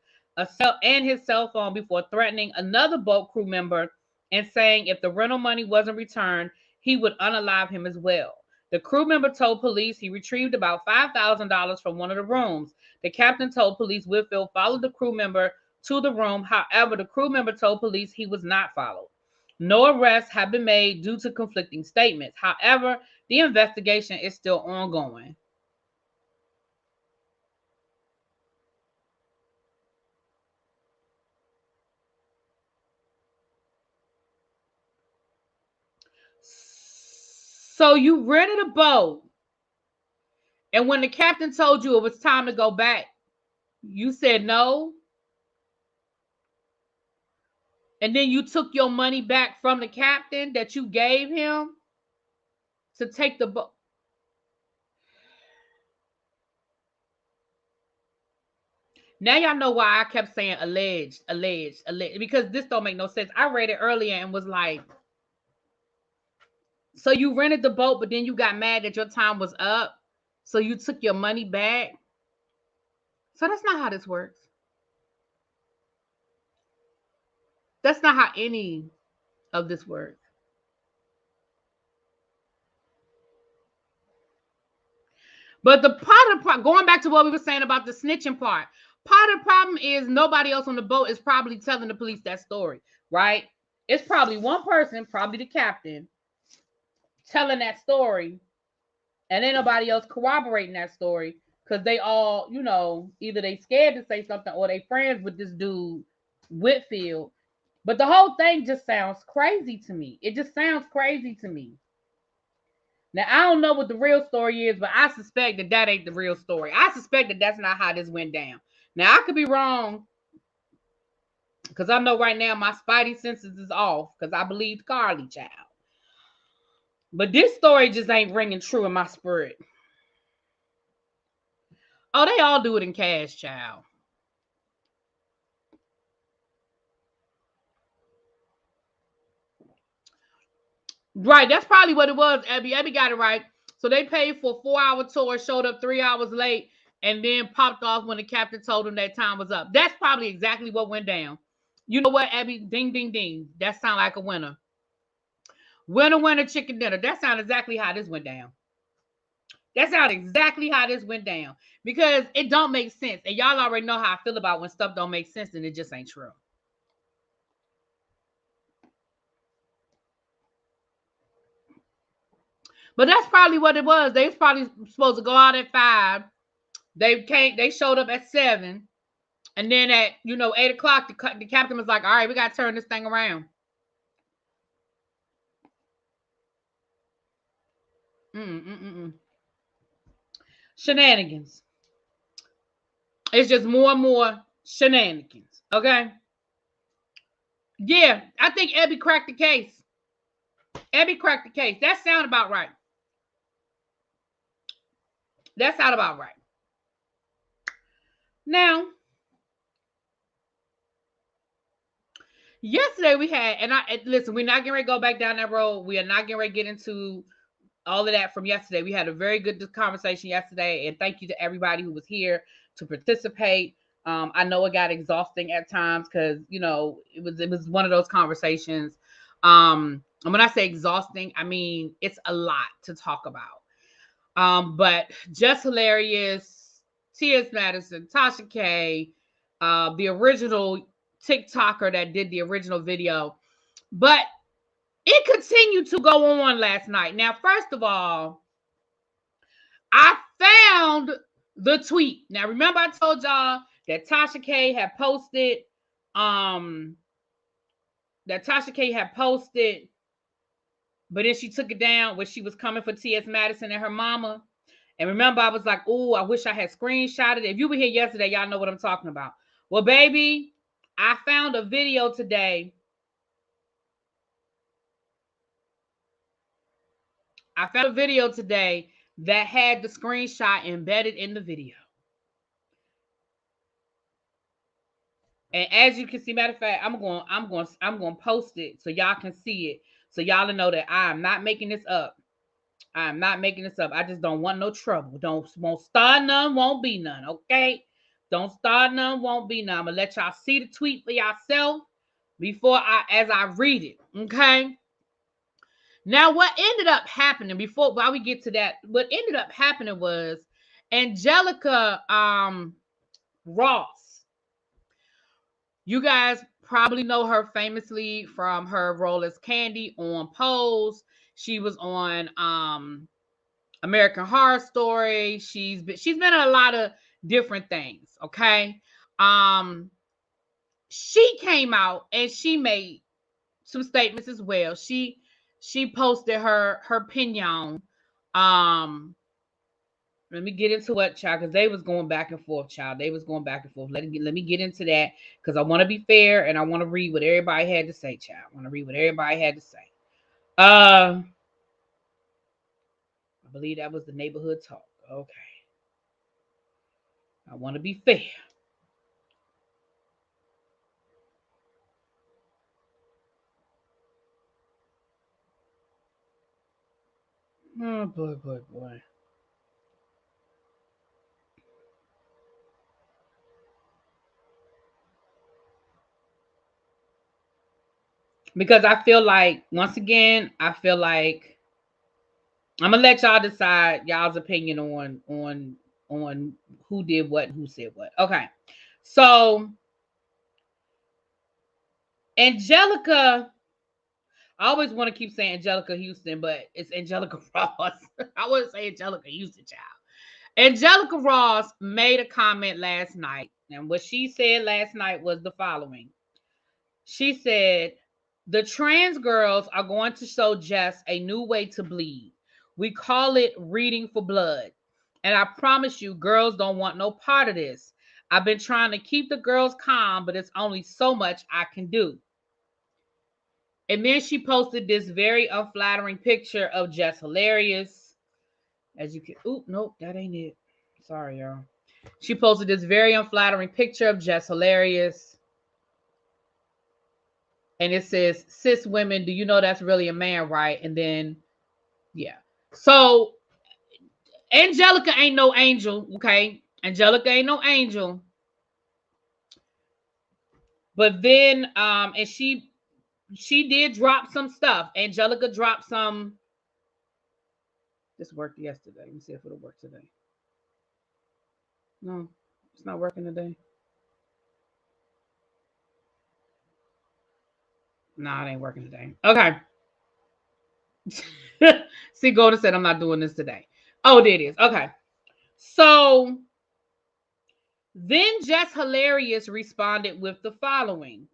and his cell phone before threatening another boat crew member and saying if the rental money wasn't returned, he would unalive him as well. The crew member told police he retrieved about $5,000 from one of the rooms. The captain told police Whitfield followed the crew member to the room. However, the crew member told police he was not followed. No arrests have been made due to conflicting statements. However, the investigation is still ongoing. So you rented a boat, and when the captain told you it was time to go back, you said no, and then you took your money back from the captain that you gave him to take the boat. Now y'all know why I kept saying alleged, because this don't make no sense. I read it earlier and was like, so you rented the boat, but then you got mad that your time was up, so you took your money back. So that's not how this works. That's not how any of this works. But the part of going back to what we were saying about the snitching part of the problem is nobody else on the boat is probably telling the police that story, right? It's probably one person, probably the captain, telling that story, and ain't nobody else corroborating that story because they all, either they scared to say something or they friends with this dude, Whitfield. But the whole thing just sounds crazy to me. It just sounds crazy to me. Now, I don't know what the real story is, but I suspect that ain't the real story. I suspect that that's not how this went down. Now, I could be wrong because I know right now my spidey senses is off because I believed Carlee, child. But this story just ain't ringing true in my spirit. Oh, they all do it in cash, child. Right, that's probably what it was, Abby. Abby got it right. So they paid for a 4-hour tour, showed up 3 hours late, and then popped off when the captain told them that time was up. That's probably exactly what went down. You know what, Abby? Ding, ding, ding. That sounds like a winner. Winner, winner, chicken dinner. That sounds exactly how this went down. That's not exactly how this went down because it don't make sense. And y'all already know how I feel about when stuff don't make sense and it just ain't true. But that's probably what it was. They was probably supposed to go out at 5. They showed up at 7. And then at, 8 o'clock, the captain was like, all right, we got to turn this thing around. Shenanigans. It's just more and more shenanigans. Okay? Yeah, I think Abby cracked the case. Abby cracked the case. That sound about right. That sound about right. Now, yesterday we had, and listen, we're not getting ready to go back down that road. We are not getting ready to get into all of that from yesterday. We had a very good conversation yesterday, and thank you to everybody who was here to participate. I know it got exhausting at times because it was one of those conversations. And when I say exhausting, I mean it's a lot to talk about. But Jess Hilarious, T.S. Madison, Tasha K, the original TikToker that did the original video, but it continued to go on last night. Now, first of all, I found the tweet. Now, remember I told y'all that Tasha K had posted, but then she took it down when she was coming for T.S. Madison and her mama. And remember, I was like, oh, I wish I had screenshotted it. If you were here yesterday, y'all know what I'm talking about. Well, baby, I found a video today. That had the screenshot embedded in the video. And as you can see, matter of fact, I'm going to post it so y'all can see it. So y'all know that I am not making this up. I am not making this up. I just don't want no trouble. Won't start none, won't be none. Okay? Don't start none, won't be none. I'm gonna let y'all see the tweet for yourself as I read it. Okay? Now, what ended up happening while we get to that, what ended up happening was Angelica Ross. You guys probably know her famously from her role as Candy on Pose. She was on American Horror Story. She's been in a lot of different things. Okay. She came out and she made some statements as well. She posted her opinion. Let me get into what, child, because they was going back and forth, child. They was going back and forth. Let me get into that because I want to be fair and I want to read what everybody had to say, child. I want to read what everybody had to say. I believe that was the neighborhood talk. Okay. I want to be fair. Oh, boy. Because I feel like, once again, I feel like I'm gonna let y'all decide y'all's opinion on who did what and who said what. Okay, so Angelica, I always want to keep saying Angelica Houston, but it's Angelica Ross. I wouldn't say Angelica Houston, child. Angelica Ross made a comment last night, and what she said last night was the following. She said, the trans girls are going to show Jess a new way to bleed. We call it reading for blood. And I promise you, girls don't want no part of this. I've been trying to keep the girls calm, but it's only so much I can do. And then she posted this very unflattering picture of Jess Hilarious. As you can, oop, nope, that ain't it. Sorry, y'all. She posted this very unflattering picture of Jess Hilarious. And it says, cis women, do you know that's really a man, right? And then, yeah. So, Angelica ain't no angel, okay? Angelica ain't no angel. But then, and she did drop some stuff. Angelica dropped some. This worked yesterday. Let me see if it'll work today. No, it's not working today. No, it ain't working today. Okay. See, Golden said I'm not doing this today. Oh, there it is. Okay. So then Jess Hilarious responded with the following.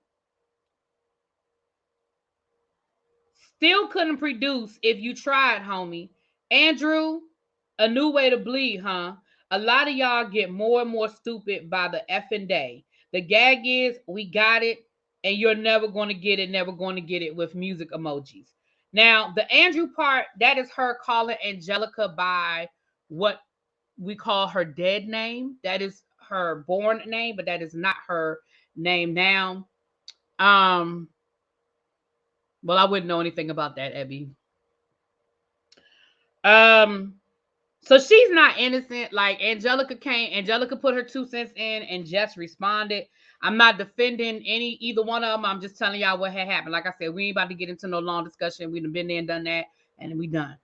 Still couldn't produce if you tried, homie. Andrew, a new way to bleed, huh? A lot of y'all get more and more stupid by the effing day. The gag is we got it, and you're never going to get it, never going to get it with music emojis. Now, the Andrew part, that is her calling Angelica by what we call her dead name. That is her born name, but that is not her name now. Um, well, I wouldn't know anything about that, Ebby. Um, so she's not innocent. Like Angelica put her 2 cents in and Jess responded. I'm not defending either one of them. I'm just telling y'all what had happened. Like I said, we ain't about to get into no long discussion. We've been there and done that, and we done.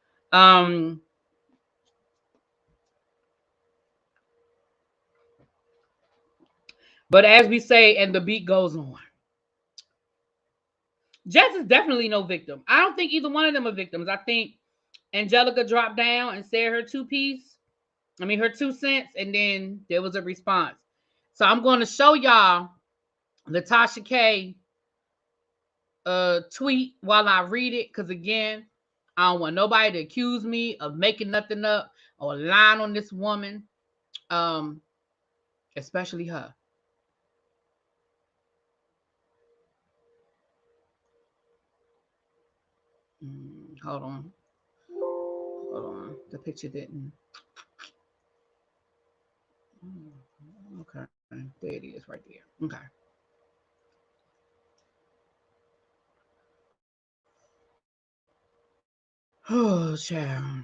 But as we say, and the beat goes on. Jess is definitely no victim. I don't think either one of them are victims. I think Angelica dropped down and said her her 2 cents, and then there was a response. So I'm going to show y'all the Tasha K tweet while I read it, because again, I don't want nobody to accuse me of making nothing up or lying on this woman, especially her. Hold on. The picture didn't. Okay, there it is, right there. Okay. Oh, child.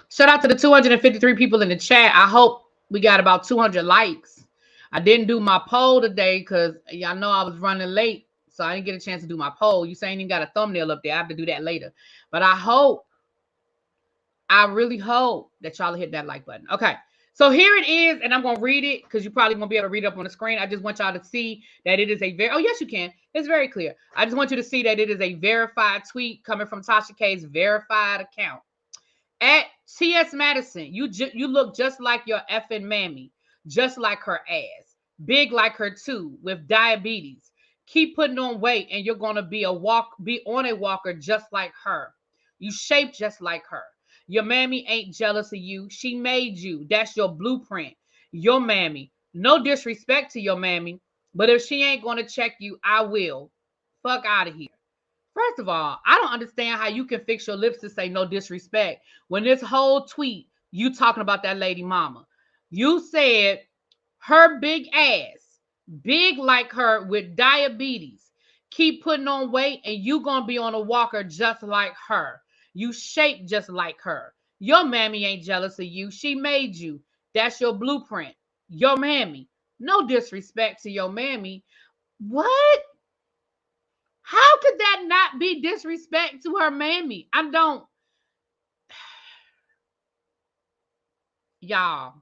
Shout out to the 253 people in the chat. I hope we got about 200 likes. I didn't do my poll today because y'all know I was running late, so I didn't get a chance to do my poll. You saying you got a thumbnail up there. I have to do that later. But I really hope that y'all hit that like button. Okay. So here it is, and I'm going to read it because you probably won't be able to read it up on the screen. I just want y'all to see that it is oh, yes, you can. It's very clear. I just want you to see that it is a verified tweet coming from Tasha K's verified account. At T.S. Madison, you look just like your effing mammy, just like her ass, big like her too, with diabetes. Keep putting on weight, and you're gonna be on a walker just like her. You shaped just like her. Your mammy ain't jealous of you. She made you. That's your blueprint. Your mammy. No disrespect to your mammy, but if she ain't gonna check you, I will. Fuck out of here. First of all, I don't understand how you can fix your lips to say no disrespect when this whole tweet you talking about that lady mama. You said her big ass, big like her with diabetes, keep putting on weight and you gonna be on a walker just like her. You shaped just like her. Your mammy ain't jealous of you. She made you. That's your blueprint. Your mammy. No disrespect to your mammy. What? How could that not be disrespect to her mammy? I don't. Y'all.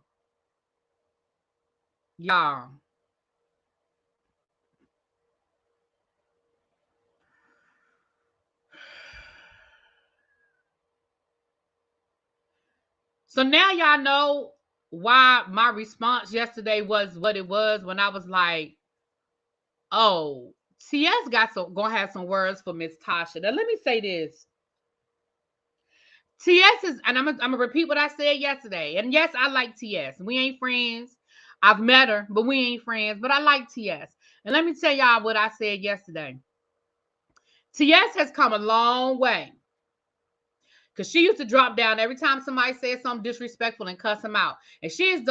Y'all. So now y'all know why my response yesterday was what it was when I was like, oh, TS got some gonna have some words for Miss Tasha. Now let me say this. TS is, and I'm gonna repeat what I said yesterday. And yes, I like TS. We ain't friends. I've met her, but we ain't friends. But I like TS. And let me tell y'all what I said yesterday. TS has come a long way. Because she used to drop down every time somebody said something disrespectful and cuss them out. And she's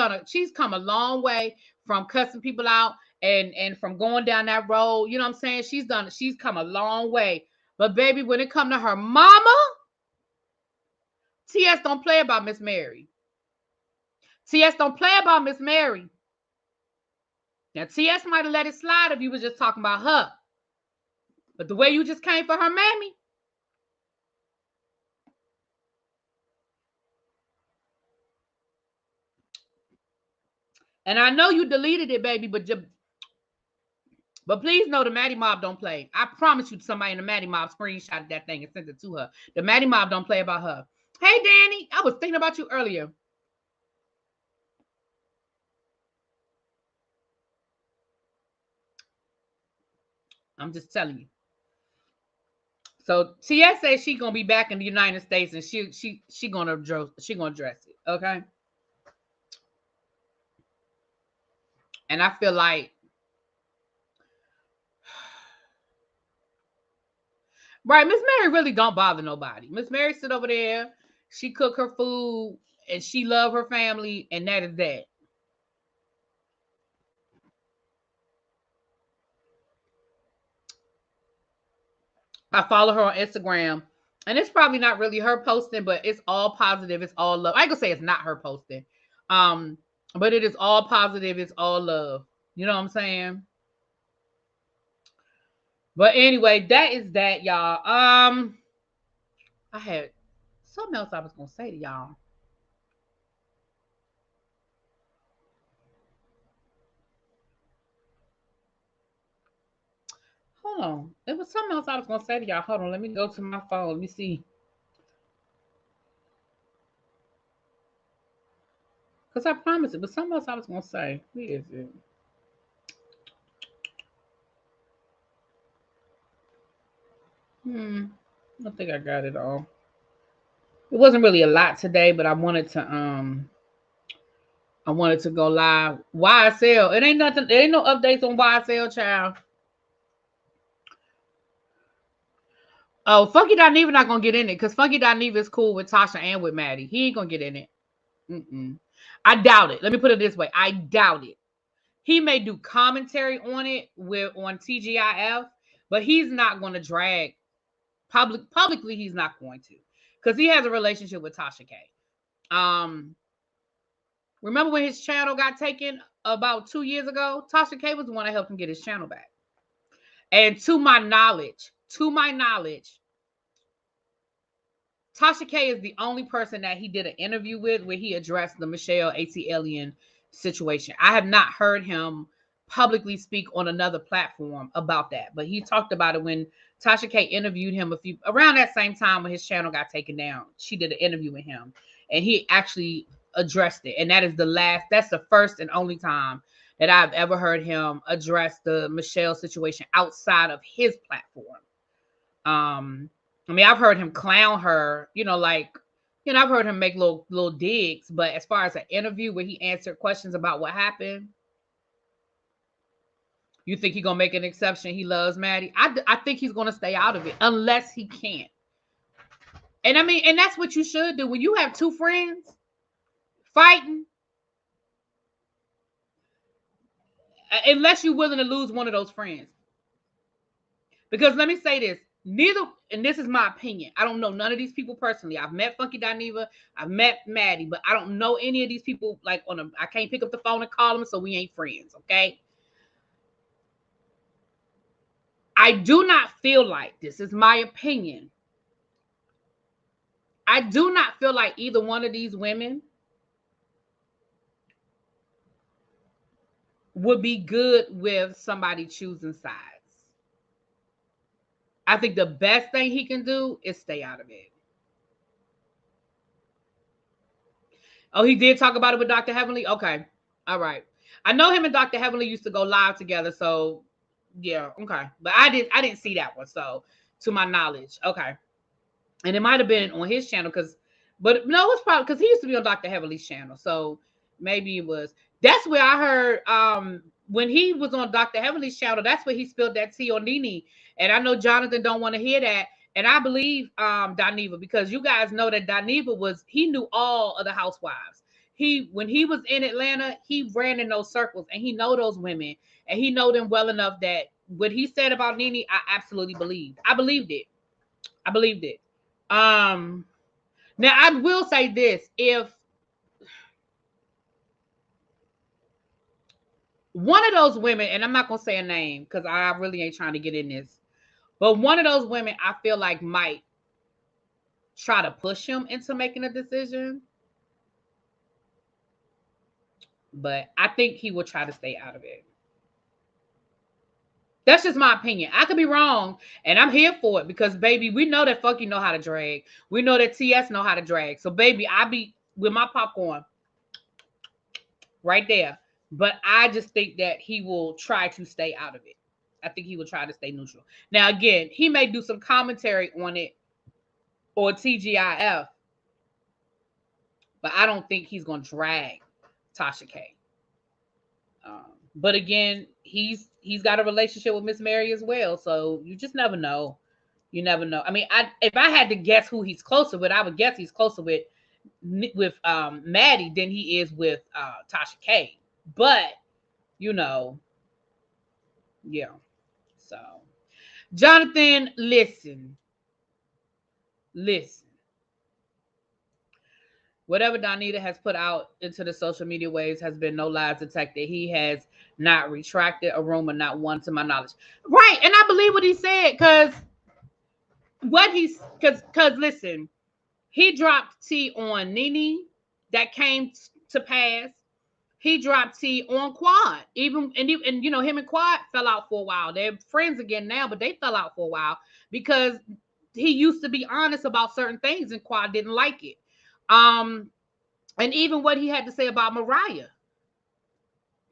come a long way from cussing people out and from going down that road. You know what I'm saying? She's come a long way. But baby, when it come to her mama, TS don't play about Miss Mary. TS don't play about Miss Mary. Now, TS might have let it slide if you was just talking about her. But the way you just came for her mammy. And I know you deleted it, baby, but please know the Maddie Mob don't play. I promise you somebody in the Maddie Mob screenshotted that thing and sent it to her. The Maddie Mob don't play about her. Hey, Danny, I was thinking about you earlier. I'm just telling you. So TS says she's gonna be back in the United States and she gonna address it. Okay. And I feel like right, Miss Mary really don't bother nobody. Miss Mary sit over there, she cook her food, and she love her family, and that is that. I follow her on Instagram, and it's probably not really her posting, but it's all positive. It's all love. I ain't gonna say it's not her posting, but it is all positive. It's all love. You know what I'm saying? But anyway, that is that, y'all. I had something else I was gonna say to y'all. Hold on. It was something else I was gonna say to y'all. Hold on. Let me go to my phone. Let me see. Because I promised it was something else I was gonna say. Where is it? I don't think I got it all. It wasn't really a lot today, but I wanted to go live. YSL. It ain't nothing. There ain't no updates on YSL, child. Oh, Funky Dineva not gonna get in it because Funky Dineva is cool with Tasha and with Maddie. He ain't gonna get in it. I doubt it. Let me put it this way. I doubt it. He may do commentary on it on TGIF, but he's not going to drag publicly. He's not going to because he has a relationship with Tasha K. Remember when his channel got taken about 2 years ago? Tasha K was the one that helped him get his channel back. And to my knowledge, Tasha K is the only person that he did an interview with where he addressed the Michelle A.T. situation. I have not heard him publicly speak on another platform about that, but he talked about it when Tasha K interviewed him around that same time when his channel got taken down. She did an interview with him, and he actually addressed it. And that's the first and only time that I've ever heard him address the Michelle situation outside of his platform. I mean, I've heard him clown her, I've heard him make little digs, but as far as an interview where he answered questions about what happened, you think he's gonna make an exception? He loves Maddie. I think he's gonna stay out of it unless he can't. And I mean, and that's what you should do when you have two friends fighting, unless you're willing to lose one of those friends. Because let me say this: neither, and this is my opinion. I don't know none of these people personally. I've met Funky Dineva, I've met Maddie, but I don't know any of these people. Like I can't pick up the phone and call them, so we ain't friends. Okay. I do not feel like, this is my opinion, I do not feel like either one of these women would be good with somebody choosing sides. I think the best thing he can do is stay out of it. Oh, he did talk about it with Dr. Heavenly? Okay. All right. I know him and Dr. Heavenly used to go live together, so yeah, okay. But I didn't see that one, so to my knowledge. Okay. And it might have been on his channel but no, it's probably because he used to be on Dr. Heavenly's channel. So maybe it was. That's where I heard when he was on Dr. Heavenly's channel, that's where he spilled that tea on Nene. And I know Jonathan don't want to hear that. And I believe Dineva, because you guys know that Dineva he knew all of the housewives. When he was in Atlanta, he ran in those circles and he know those women and he know them well enough that what he said about Nene, I absolutely believed. I believed it. Now I will say this: if one of those women, and I'm not gonna say a name because I really ain't trying to get in this, but one of those women I feel like might try to push him into making a decision, but I think he will try to stay out of it. That's just my opinion. I could be wrong, and I'm here for it because, baby, we know that Funky know how to drag. We know that TS know how to drag. So, baby, I be with my popcorn right there. But I just think that he will try to stay out of it. I think he will try to stay neutral. Now, again, he may do some commentary on it or TGIF, but I don't think he's going to drag Tasha K. But again, he's got a relationship with Miss Mary as well, so you just never know. You never know. I mean, if I had to guess who he's closer with, I would guess he's closer with Maddie than he is with Tasha K. But yeah. So, Jonathan, listen. Whatever Donita has put out into the social media waves has been no lies detected. He has not retracted a rumor, not one to my knowledge. Right, and I believe what he said because listen, he dropped T on Nene that came to pass. He dropped T on Quad, and him and Quad fell out for a while. They're friends again now, but they fell out for a while because he used to be honest about certain things, and Quad didn't like it. And even what he had to say about Mariah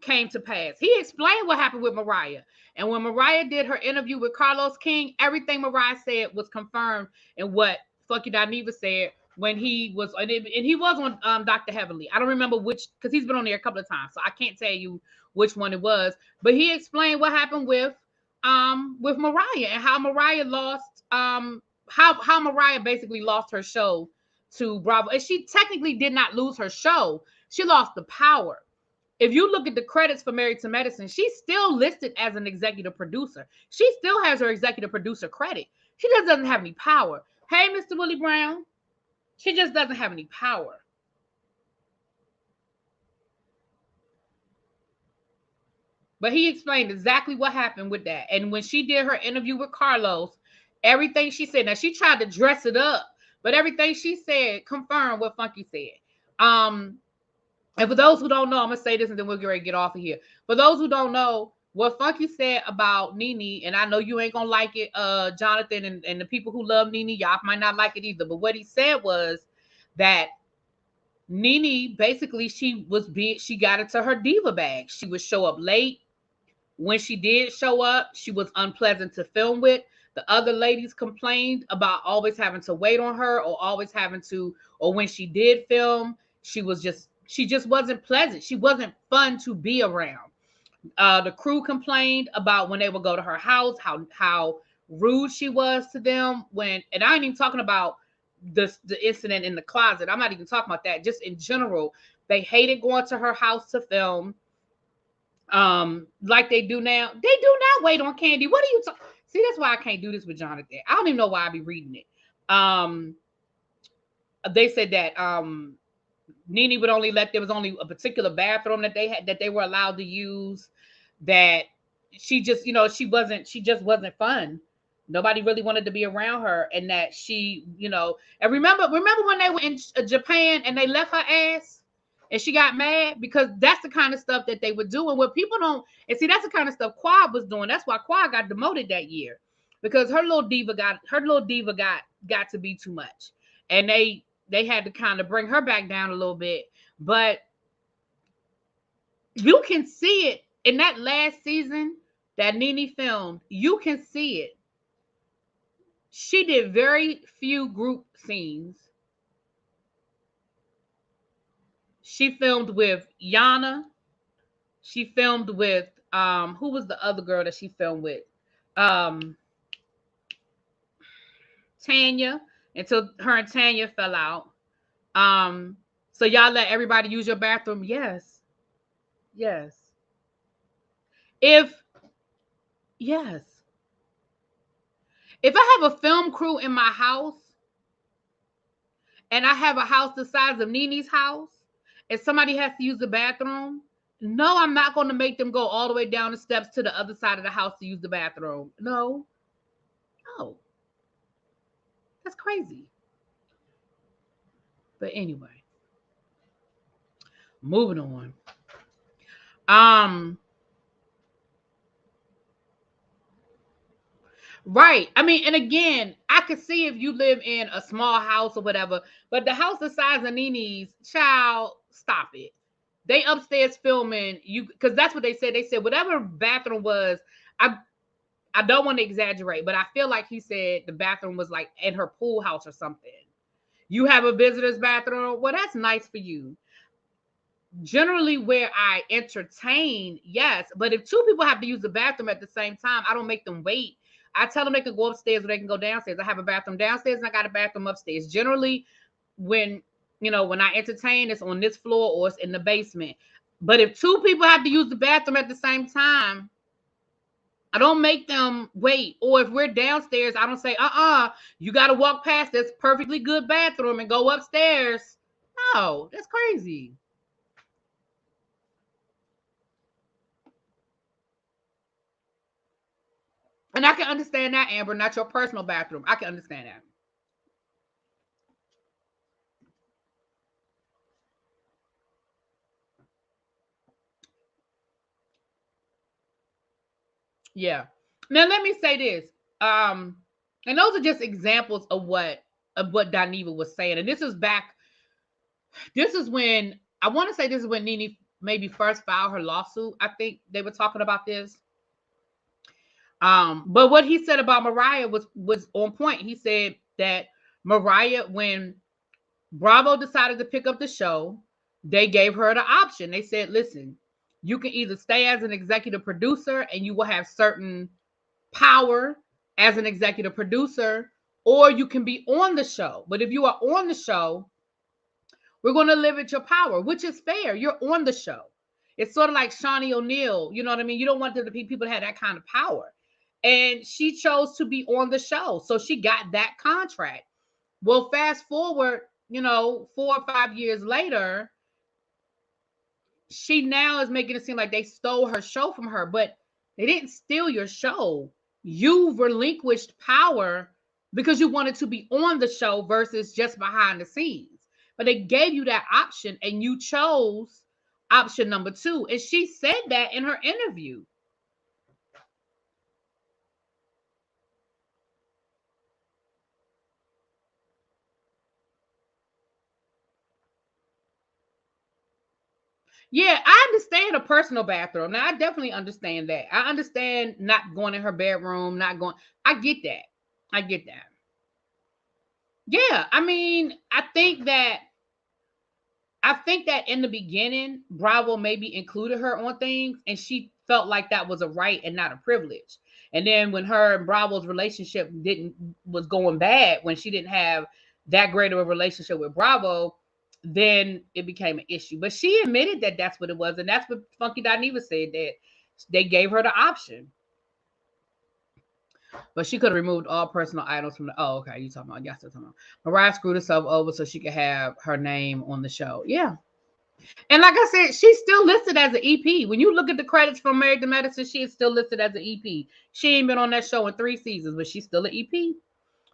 came to pass. He explained what happened with Mariah. And when Mariah did her interview with Carlos King, everything Mariah said was confirmed in what Funky Dineva said when he was, and he was on Dr. Heavenly. I don't remember which, because he's been on there a couple of times, so I can't tell you which one it was. But he explained what happened with Mariah and how Mariah lost, how Mariah basically lost her show to Bravo. And she technically did not lose her show. She lost the power. If you look at the credits for Married to Medicine, she's still listed as an executive producer. She still has her executive producer credit. She just doesn't have any power. Hey, Mr. Willie Brown. She just doesn't have any power. But he explained exactly what happened with that. And when she did her interview with Carlos, everything she said, now she tried to dress it up, but everything she said confirmed what Funky said. And for those who don't know, I'm going to say this and then we'll get ready to get off of here. For those who don't know, what Funky said about Nene, and I know you ain't going to like it, Jonathan, and the people who love Nene, y'all might not like it either. But what he said was that Nene, basically, she got into her diva bag. She would show up late. When she did show up, she was unpleasant to film with. The other ladies complained about always having to wait on her or when she did film, she just wasn't pleasant. She wasn't fun to be around. The crew complained about when they would go to her house, how rude she was to them and I ain't even talking about the incident in the closet. I'm not even talking about that. Just in general, they hated going to her house to film. Like they do now. They do not wait on Candy. What are you talking? See, that's why I can't do this with Jonathan. I don't even know why I be reading it. They said that Nene would only let, there was only a particular bathroom that they had, that they were allowed to use, that she just, she just wasn't fun. Nobody really wanted to be around her, and that she, and remember when they were in Japan and they left her ass and she got mad, because that's the kind of stuff that they were doing. What people don't, and see, that's the kind of stuff Quavo was doing. That's why Quavo got demoted that year, because her little diva got to be too much, and they had to kind of bring her back down a little bit. But you can see it in that last season that Nene filmed. You can see it. She did very few group scenes. She filmed with Yana. She filmed with who was the other girl that she filmed with? Tanya, until her and Tanya fell out. So y'all let everybody use your bathroom? Yes. Yes. If I have a film crew in my house, and I have a house the size of Nene's house, and somebody has to use the bathroom, no, I'm not going to make them go all the way down the steps to the other side of the house to use the bathroom. No. That's crazy. But anyway, moving on. Right. I mean, and again, I could see if you live in a small house or whatever, but the house the size of Nene's, child, stop it. They upstairs filming you, because that's what they said. They said whatever bathroom was, I don't want to exaggerate, but I feel like he said the bathroom was like in her pool house or something. You have a visitor's bathroom? Well, that's nice for you. Generally, where I entertain, yes, but if two people have to use the bathroom at the same time, I don't make them wait. I tell them they can go upstairs or they can go downstairs. I have a bathroom downstairs and I got a bathroom upstairs. Generally, when I entertain, it's on this floor or it's in the basement. But if two people have to use the bathroom at the same time, I don't make them wait. Or if we're downstairs, I don't say, you got to walk past this perfectly good bathroom and go upstairs. No, that's crazy. And I can understand that, Amber, not your personal bathroom. I can understand that. Yeah. Now let me say this. And those are just examples of what Dineva was saying. And this is when I want to say this is when Nene maybe first filed her lawsuit. I think they were talking about this. But what he said about Mariah was on point. He said that Mariah, when Bravo decided to pick up the show, they gave her the option. They said, listen, you can either stay as an executive producer and you will have certain power as an executive producer, or you can be on the show. But if you are on the show, we're going to limit your power, which is fair. You're on the show. It's sort of like Shawnee O'Neal. You know what I mean? You don't want the people to have that kind of power. And she chose to be on the show. So she got that contract. Well, fast forward, 4 or 5 years later, she now is making it seem like they stole her show from her, but they didn't steal your show. You relinquished power because you wanted to be on the show versus just behind the scenes. But they gave you that option and you chose option number 2. And she said that in her interview. Yeah, I understand a personal bathroom. Now, I definitely understand that. I understand not going in her bedroom, not going. I get that. I get that. Yeah, I mean, I think that in the beginning, Bravo maybe included her on things, and she felt like that was a right and not a privilege. And then when her and Bravo's relationship was going bad, when she didn't have that great of a relationship with Bravo, then it became an issue. But she admitted that that's what it was, and that's what Funky Dineva said, that they gave her the option. But she could have removed all personal items from the. Oh, okay. You talking about? Yes, talking about. Mariah screwed herself over so she could have her name on the show. Yeah. And like I said, she's still listed as an EP. When you look at the credits from Married to Medicine, she is still listed as an EP. She ain't been on that show in 3 seasons, but she's still an EP.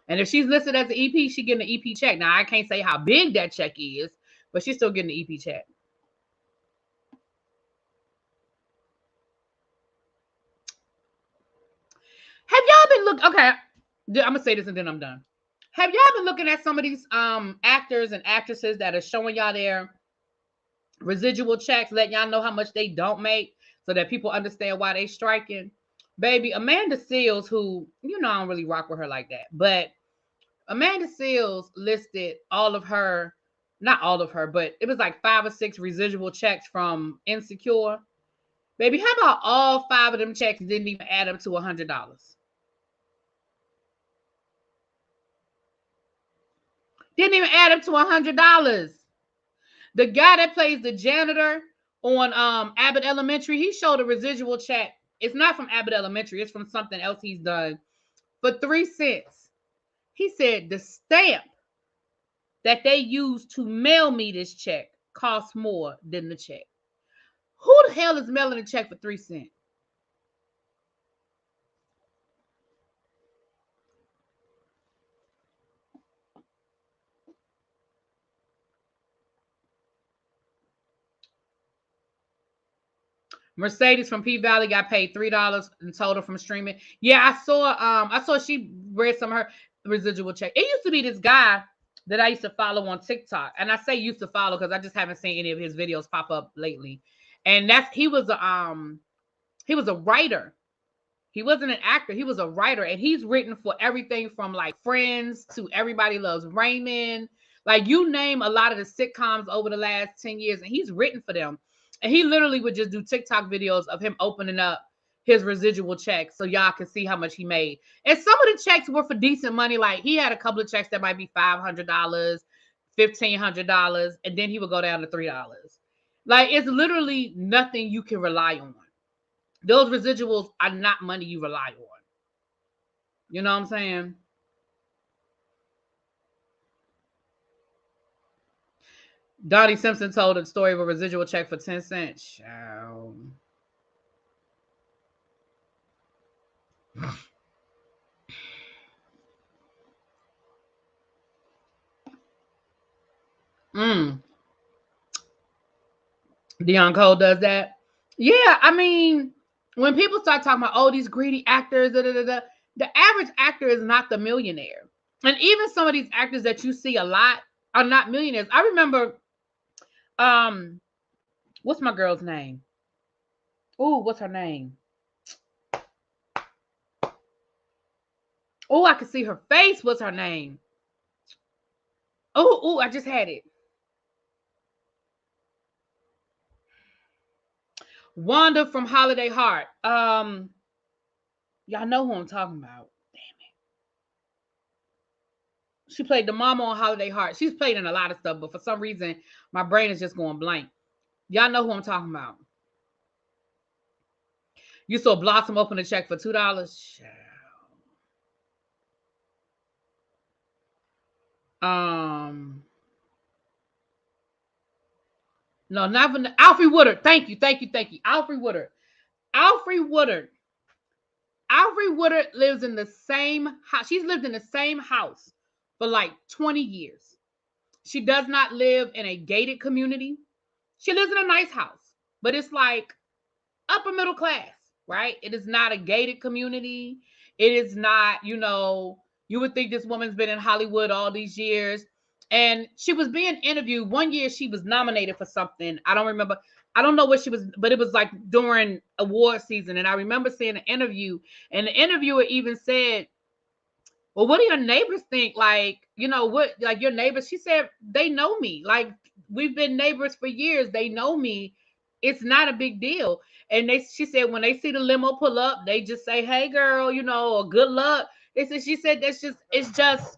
And if she's listed as an EP, she getting an EP check. Now I can't say how big that check is, but she's still getting an EP check. Have y'all been looking? Okay, I'm gonna say this and then I'm done. Have y'all been looking at some of these actors and actresses that are showing y'all their residual checks, letting y'all know how much they don't make, so that people understand why they striking? Baby, Amanda Seales, who I don't really rock with her like that, but Amanda Seales listed all of her, not all of her, but it was like 5 or 6 residual checks from Insecure. Baby, how about all 5 of them checks didn't even add up to $100? Didn't even add up to $100. The guy that plays the janitor on Abbott Elementary, he showed a residual check. It's not from Abbott Elementary. It's from something else he's done for 3 cents. He said the stamp that they used to mail me this check costs more than the check. Who the hell is mailing a check for 3 cents? Mercedes from P Valley got paid $3 in total from streaming. Yeah, I saw she read some of her residual check. It used to be this guy that I used to follow on TikTok. And I say used to follow because I just haven't seen any of his videos pop up lately. And he was a writer. He wasn't an actor. He was a writer. And he's written for everything from like Friends to Everybody Loves Raymond. Like you name a lot of the sitcoms over the last 10 years, and he's written for them. And he literally would just do TikTok videos of him opening up his residual checks so y'all can see how much he made. And some of the checks were for decent money. Like he had a couple of checks that might be $500, $1,500, and then he would go down to $3. Like it's literally nothing you can rely on. Those residuals are not money you rely on. You know what I'm saying? Donnie Simpson told a story of a residual check for 10 cents. Dion Cole does that. Yeah, I mean, when people start talking about, oh, these greedy actors, the average actor is not the millionaire. And even some of these actors that you see a lot are not millionaires. I remember, what's my girl's name? Oh, what's her name? Oh, I can see her face. What's her name? Oh, I just had it. Wanda from Holiday Heart. Y'all know who I'm talking about. Damn it. She played the mama on Holiday Heart. She's played in a lot of stuff, but for some reason, my brain is just going blank. Y'all know who I'm talking about. You saw Blossom open a check for $2. No, not from Alfre Woodard. Thank you. Alfre Woodard. Alfre Woodard lives in the same house. She's lived in the same house for like 20 years. She does not live in a gated community. She lives in a nice house, but it's like upper middle class, right? It is not a gated community. It is not, you would think this woman's been in Hollywood all these years. And she was being interviewed. One year she was nominated for something. I don't remember. I don't know what she was, but it was like during award season. And I remember seeing an interview, and the interviewer even said, well, what do your neighbors think? Like, what, like your neighbors? She said, they know me. Like, we've been neighbors for years. They know me. It's not a big deal. And she said, when they see the limo pull up, they just say, hey, girl, or good luck. She said, it's just,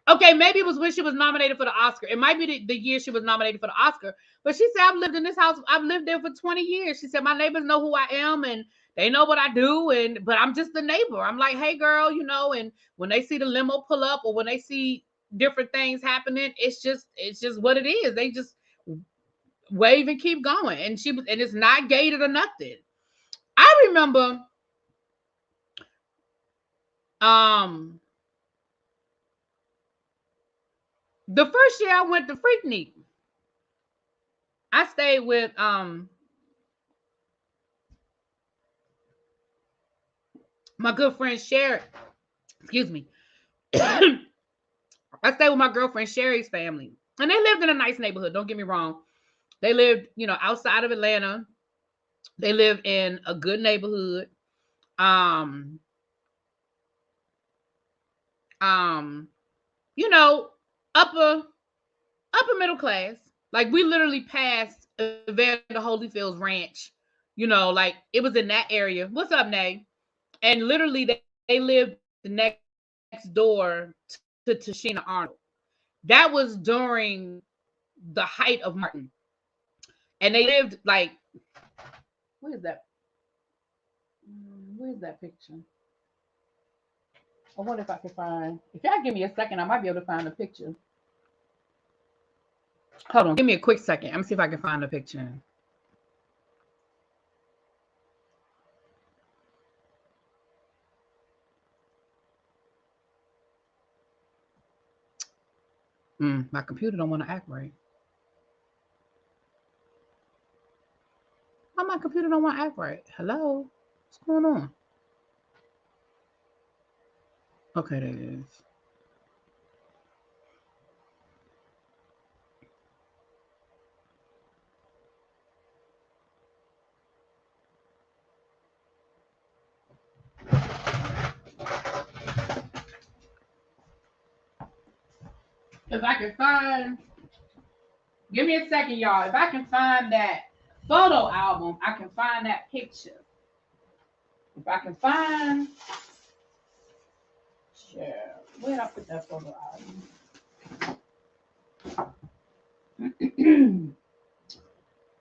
okay, maybe it was when she was nominated for the Oscar. It might be the year she was nominated for the Oscar. But she said, I've lived in this house. I've lived there for 20 years. She said, my neighbors know who I am, and They know what I do, but I'm just the neighbor. I'm like, hey girl, you know, and when they see the limo pull up or when they see different things happening, it's just what it is. They just wave and keep going. And it's not gated or nothing. I remember the first year I went to Freaknik, I stayed with my good friend Sherry. Excuse me. I stayed with my girlfriend Sherry's family. And they lived in a nice neighborhood. Don't get me wrong. They lived, you know, outside of Atlanta. They lived in a good neighborhood. You know, upper middle class. Like we literally passed Evander Holyfield's ranch. You know, like it was in that area. What's up, Nay? And literally they lived next door to Tashina Arnold. That was during the height of Martin. And they lived like, where's that picture? I wonder if I can find, if y'all give me a second, I might be able to find the picture. Hold on, give me a quick second. Let me see if I can find the picture. My computer don't want to act right. Why my computer don't want to act right? Hello? What's going on? Okay, there it is. If I can find, give me a second, y'all. If I can find that photo album, I can find that picture. If I can find, sure, where did I put that photo album?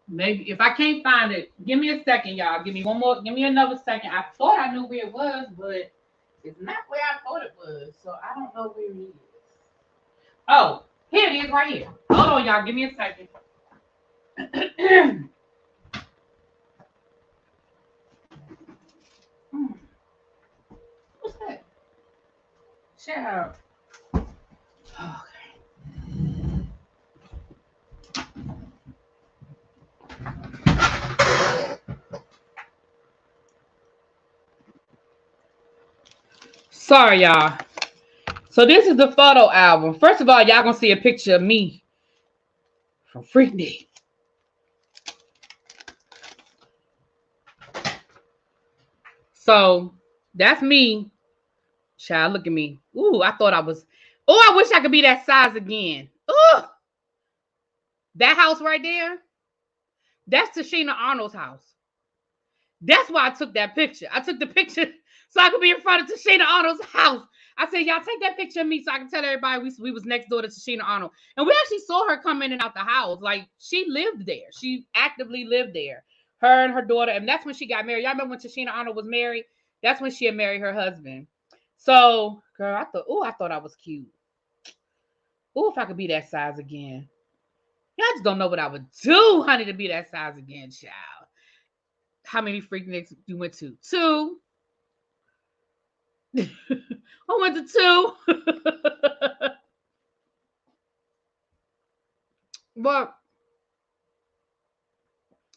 Maybe if I can't find it, give me a second, y'all. Give me another second. I thought I knew where it was, but it's not where I thought it was. So I don't know where it is. Oh, here it is right here. Hold on, y'all. Give me a second. What's that? Child. Okay. Sorry, y'all. So this is the photo album. First of all, y'all gonna see a picture of me from Freaknik. So that's me. Child, look at me. Ooh, I thought I was. Oh, I wish I could be that size again. Ooh, that house right there. That's Tashina Arnold's house. That's why I took that picture. I took the picture so I could be in front of Tashina Arnold's house. I said, y'all take that picture of me so I can tell everybody we was next door to Tashina Arnold. And we actually saw her come in and out the house. Like, she lived there. She actively lived there. Her and her daughter. And that's when she got married. Y'all remember when Tashina Arnold was married? That's when she had married her husband. So, girl, I thought I was cute. Ooh, if I could be that size again. Y'all just don't know what I would do, honey, to be that size again, child. How many Freakniks you went to? 2. I went to 2. But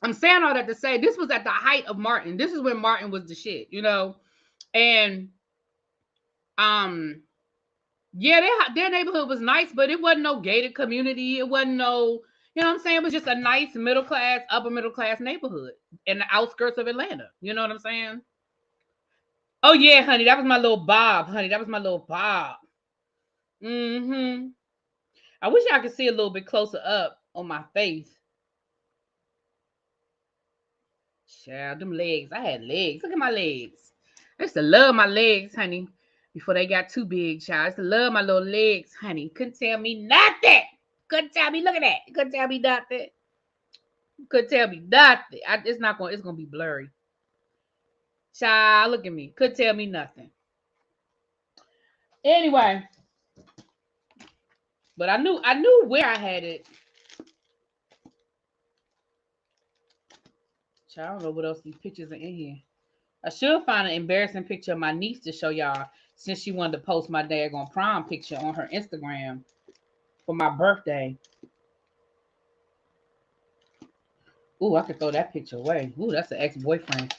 I'm saying all that to say this was at the height of Martin. This is when Martin was the shit, you know? And yeah, their neighborhood was nice, but it wasn't no gated community. It wasn't no, you know what I'm saying? It was just a nice middle class, upper middle class neighborhood in the outskirts of Atlanta. You know what I'm saying? Oh yeah, honey, that was my little bob, honey. That was my little bob. Mm-hmm. I wish I could see a little bit closer up on my face. Child, them legs. I had legs. Look at my legs. I used to love my legs, honey, before they got too big, child. I used to love my little legs, honey. Couldn't tell me nothing. Couldn't tell me, look at that. Couldn't tell me nothing. Couldn't tell me nothing. It's gonna be blurry. Child, look at me. Couldn't tell me nothing. Anyway, but I knew where I had it. Child, I don't know what else these pictures are in here. I should find an embarrassing picture of my niece to show y'all since she wanted to post my daggone prom picture on her Instagram for my birthday. Ooh, I could throw that picture away. Ooh, that's an ex-boyfriend.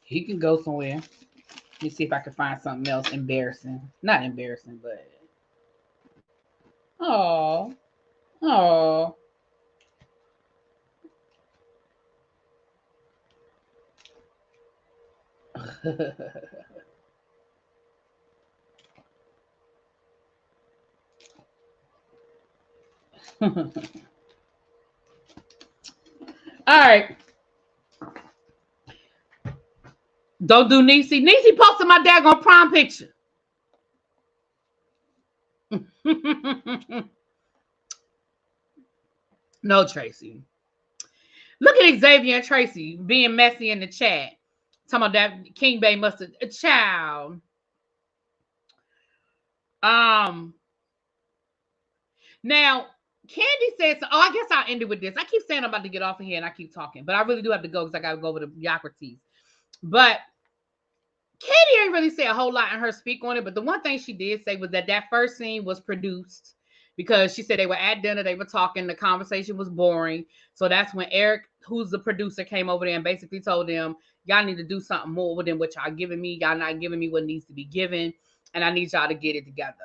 He can go somewhere. Let me see if I can find something else embarrassing. Not embarrassing, but oh, oh. All right. Don't do Niecy. Niecy posted my daggone prom picture. No, Tracy. Look at Xavier and Tracy being messy in the chat. Talking about that King Bay must have a child. Now Candy says, "Oh, I guess I'll end it with this." I keep saying I'm about to get off of here, and I keep talking, but I really do have to go because I got to go over to Yocrates. But Katie ain't really say a whole lot in her speak on it, but the one thing she did say was that first scene was produced because she said they were at dinner, they were talking, the conversation was boring. So that's when Eric, who's the producer, came over there and basically told them, y'all need to do something more than what y'all giving me. Y'all not giving me what needs to be given, and I need y'all to get it together.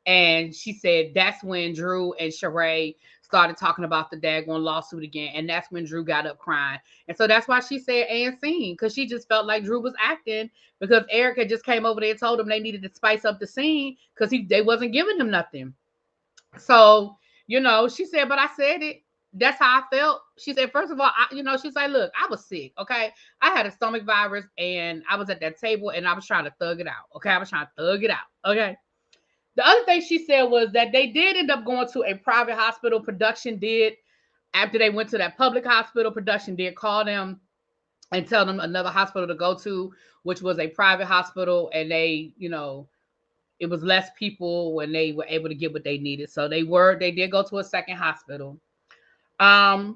And she said that's when Drew and Sheree started talking about the daggone lawsuit again. And that's when Drew got up crying. And so that's why she said and scene, because she just felt like Drew was acting because Eric had just came over there and told them they needed to spice up the scene because they wasn't giving him nothing. So, she said, but I said it. That's how I felt. She said, first of all, she's like, look, I was sick. Okay. I had a stomach virus and I was at that table and I was trying to thug it out. Okay. I was trying to thug it out. Okay. The other thing she said was that they did end up going to a private hospital. Production did, after they went to that public hospital, production did call them and tell them another hospital to go to, which was a private hospital. And they, it was less people when they were able to get what they needed. So they did go to a second hospital. And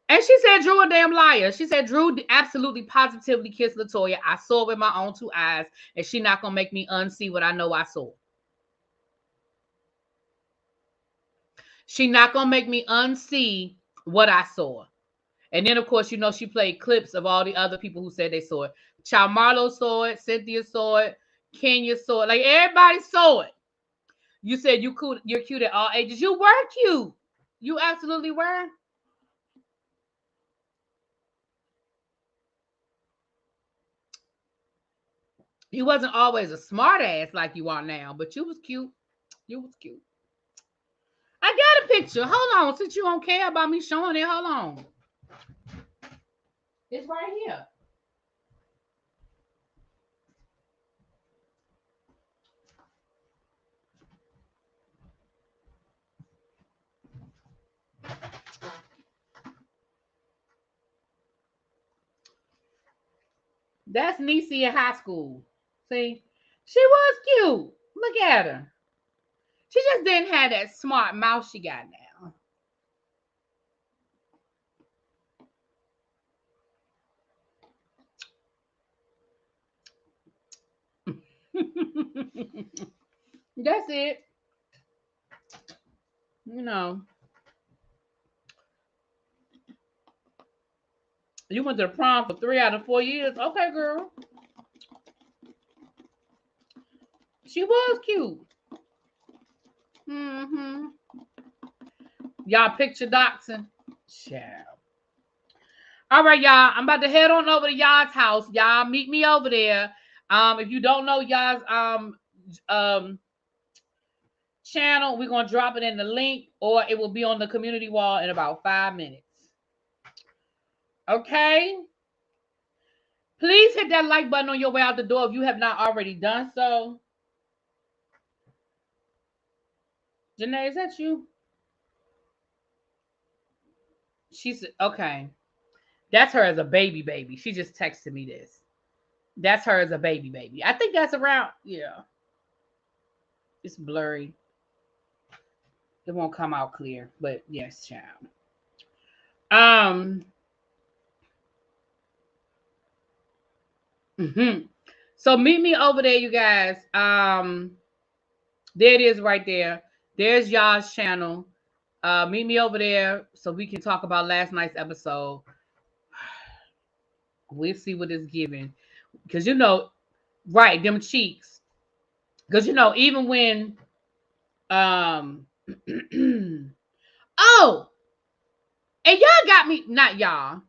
she said Drew a damn liar. She said Drew absolutely positively kissed Latoya. I saw it with my own two eyes, and she not gonna make me unsee what I know I saw. She not gonna make me unsee what I saw. And then, of course, she played clips of all the other people who said they saw it. Child Marlo saw it. Cynthia saw it. Kenya saw it. Like, everybody saw it. You said you're cute at all ages. You were cute. You absolutely were. You wasn't always a smart ass like you are now, but you was cute. You was cute. I got a picture. Hold on. Since you don't care about me showing it, hold on. It's right here. That's Niecy in high school. See? She was cute. Look at her. She just didn't have that smart mouth she got now. That's it. You went to the prom for 3 out of 4 years. Okay, girl. She was cute. Mm-hmm. Y'all picture doxing? Child. All right, y'all. I'm about to head on over to y'all's house. Y'all meet me over there. If you don't know y'all's channel, we're gonna drop it in the link, or it will be on the community wall in about 5 minutes. Okay. Please hit that like button on your way out the door if you have not already done so. Janae, is that you? She said, okay. That's her as a baby. She just texted me this. That's her as a baby. I think that's around, yeah. It's blurry. It won't come out clear, but yes, child. Um. So meet me over there, you guys. There it is right there. There's y'all's channel. Meet me over there so we can talk about last night's episode. We'll see what it's giving. Because right, them cheeks. Because even when oh, and y'all got me, not y'all.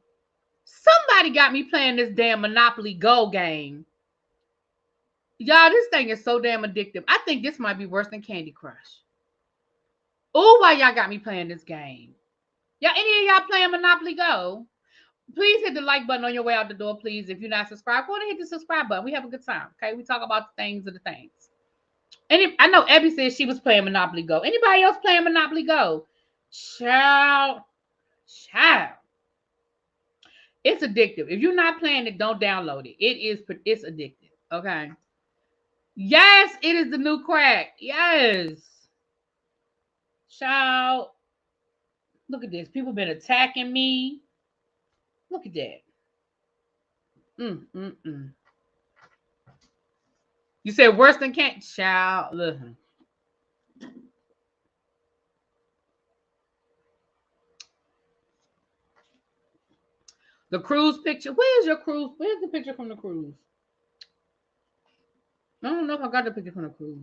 Somebody got me playing this damn Monopoly Go game. Y'all, this thing is so damn addictive. I think this might be worse than Candy Crush. Oh, why y'all got me playing this game? Y'all, any of y'all playing Monopoly Go? Please hit the like button on your way out the door, please. If you're not subscribed, go ahead and hit the subscribe button. We have a good time, okay? We talk about the things of the things. I know Abby said she was playing Monopoly Go. Anybody else playing Monopoly Go? Child. It's addictive. If you're not playing it, don't download it. It's addictive. Okay. Yes, it is the new crack. Yes. Child. Look at this. People been attacking me. Look at that. You said worse than can't. Child. Listen. The cruise picture. Where's your cruise? Where's the picture from the cruise? I don't know if I got the picture from the cruise.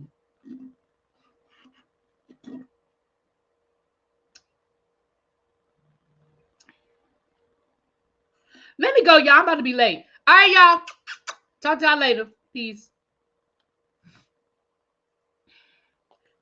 Let me go, y'all. I'm about to be late. All right, y'all. Talk to y'all later. Peace.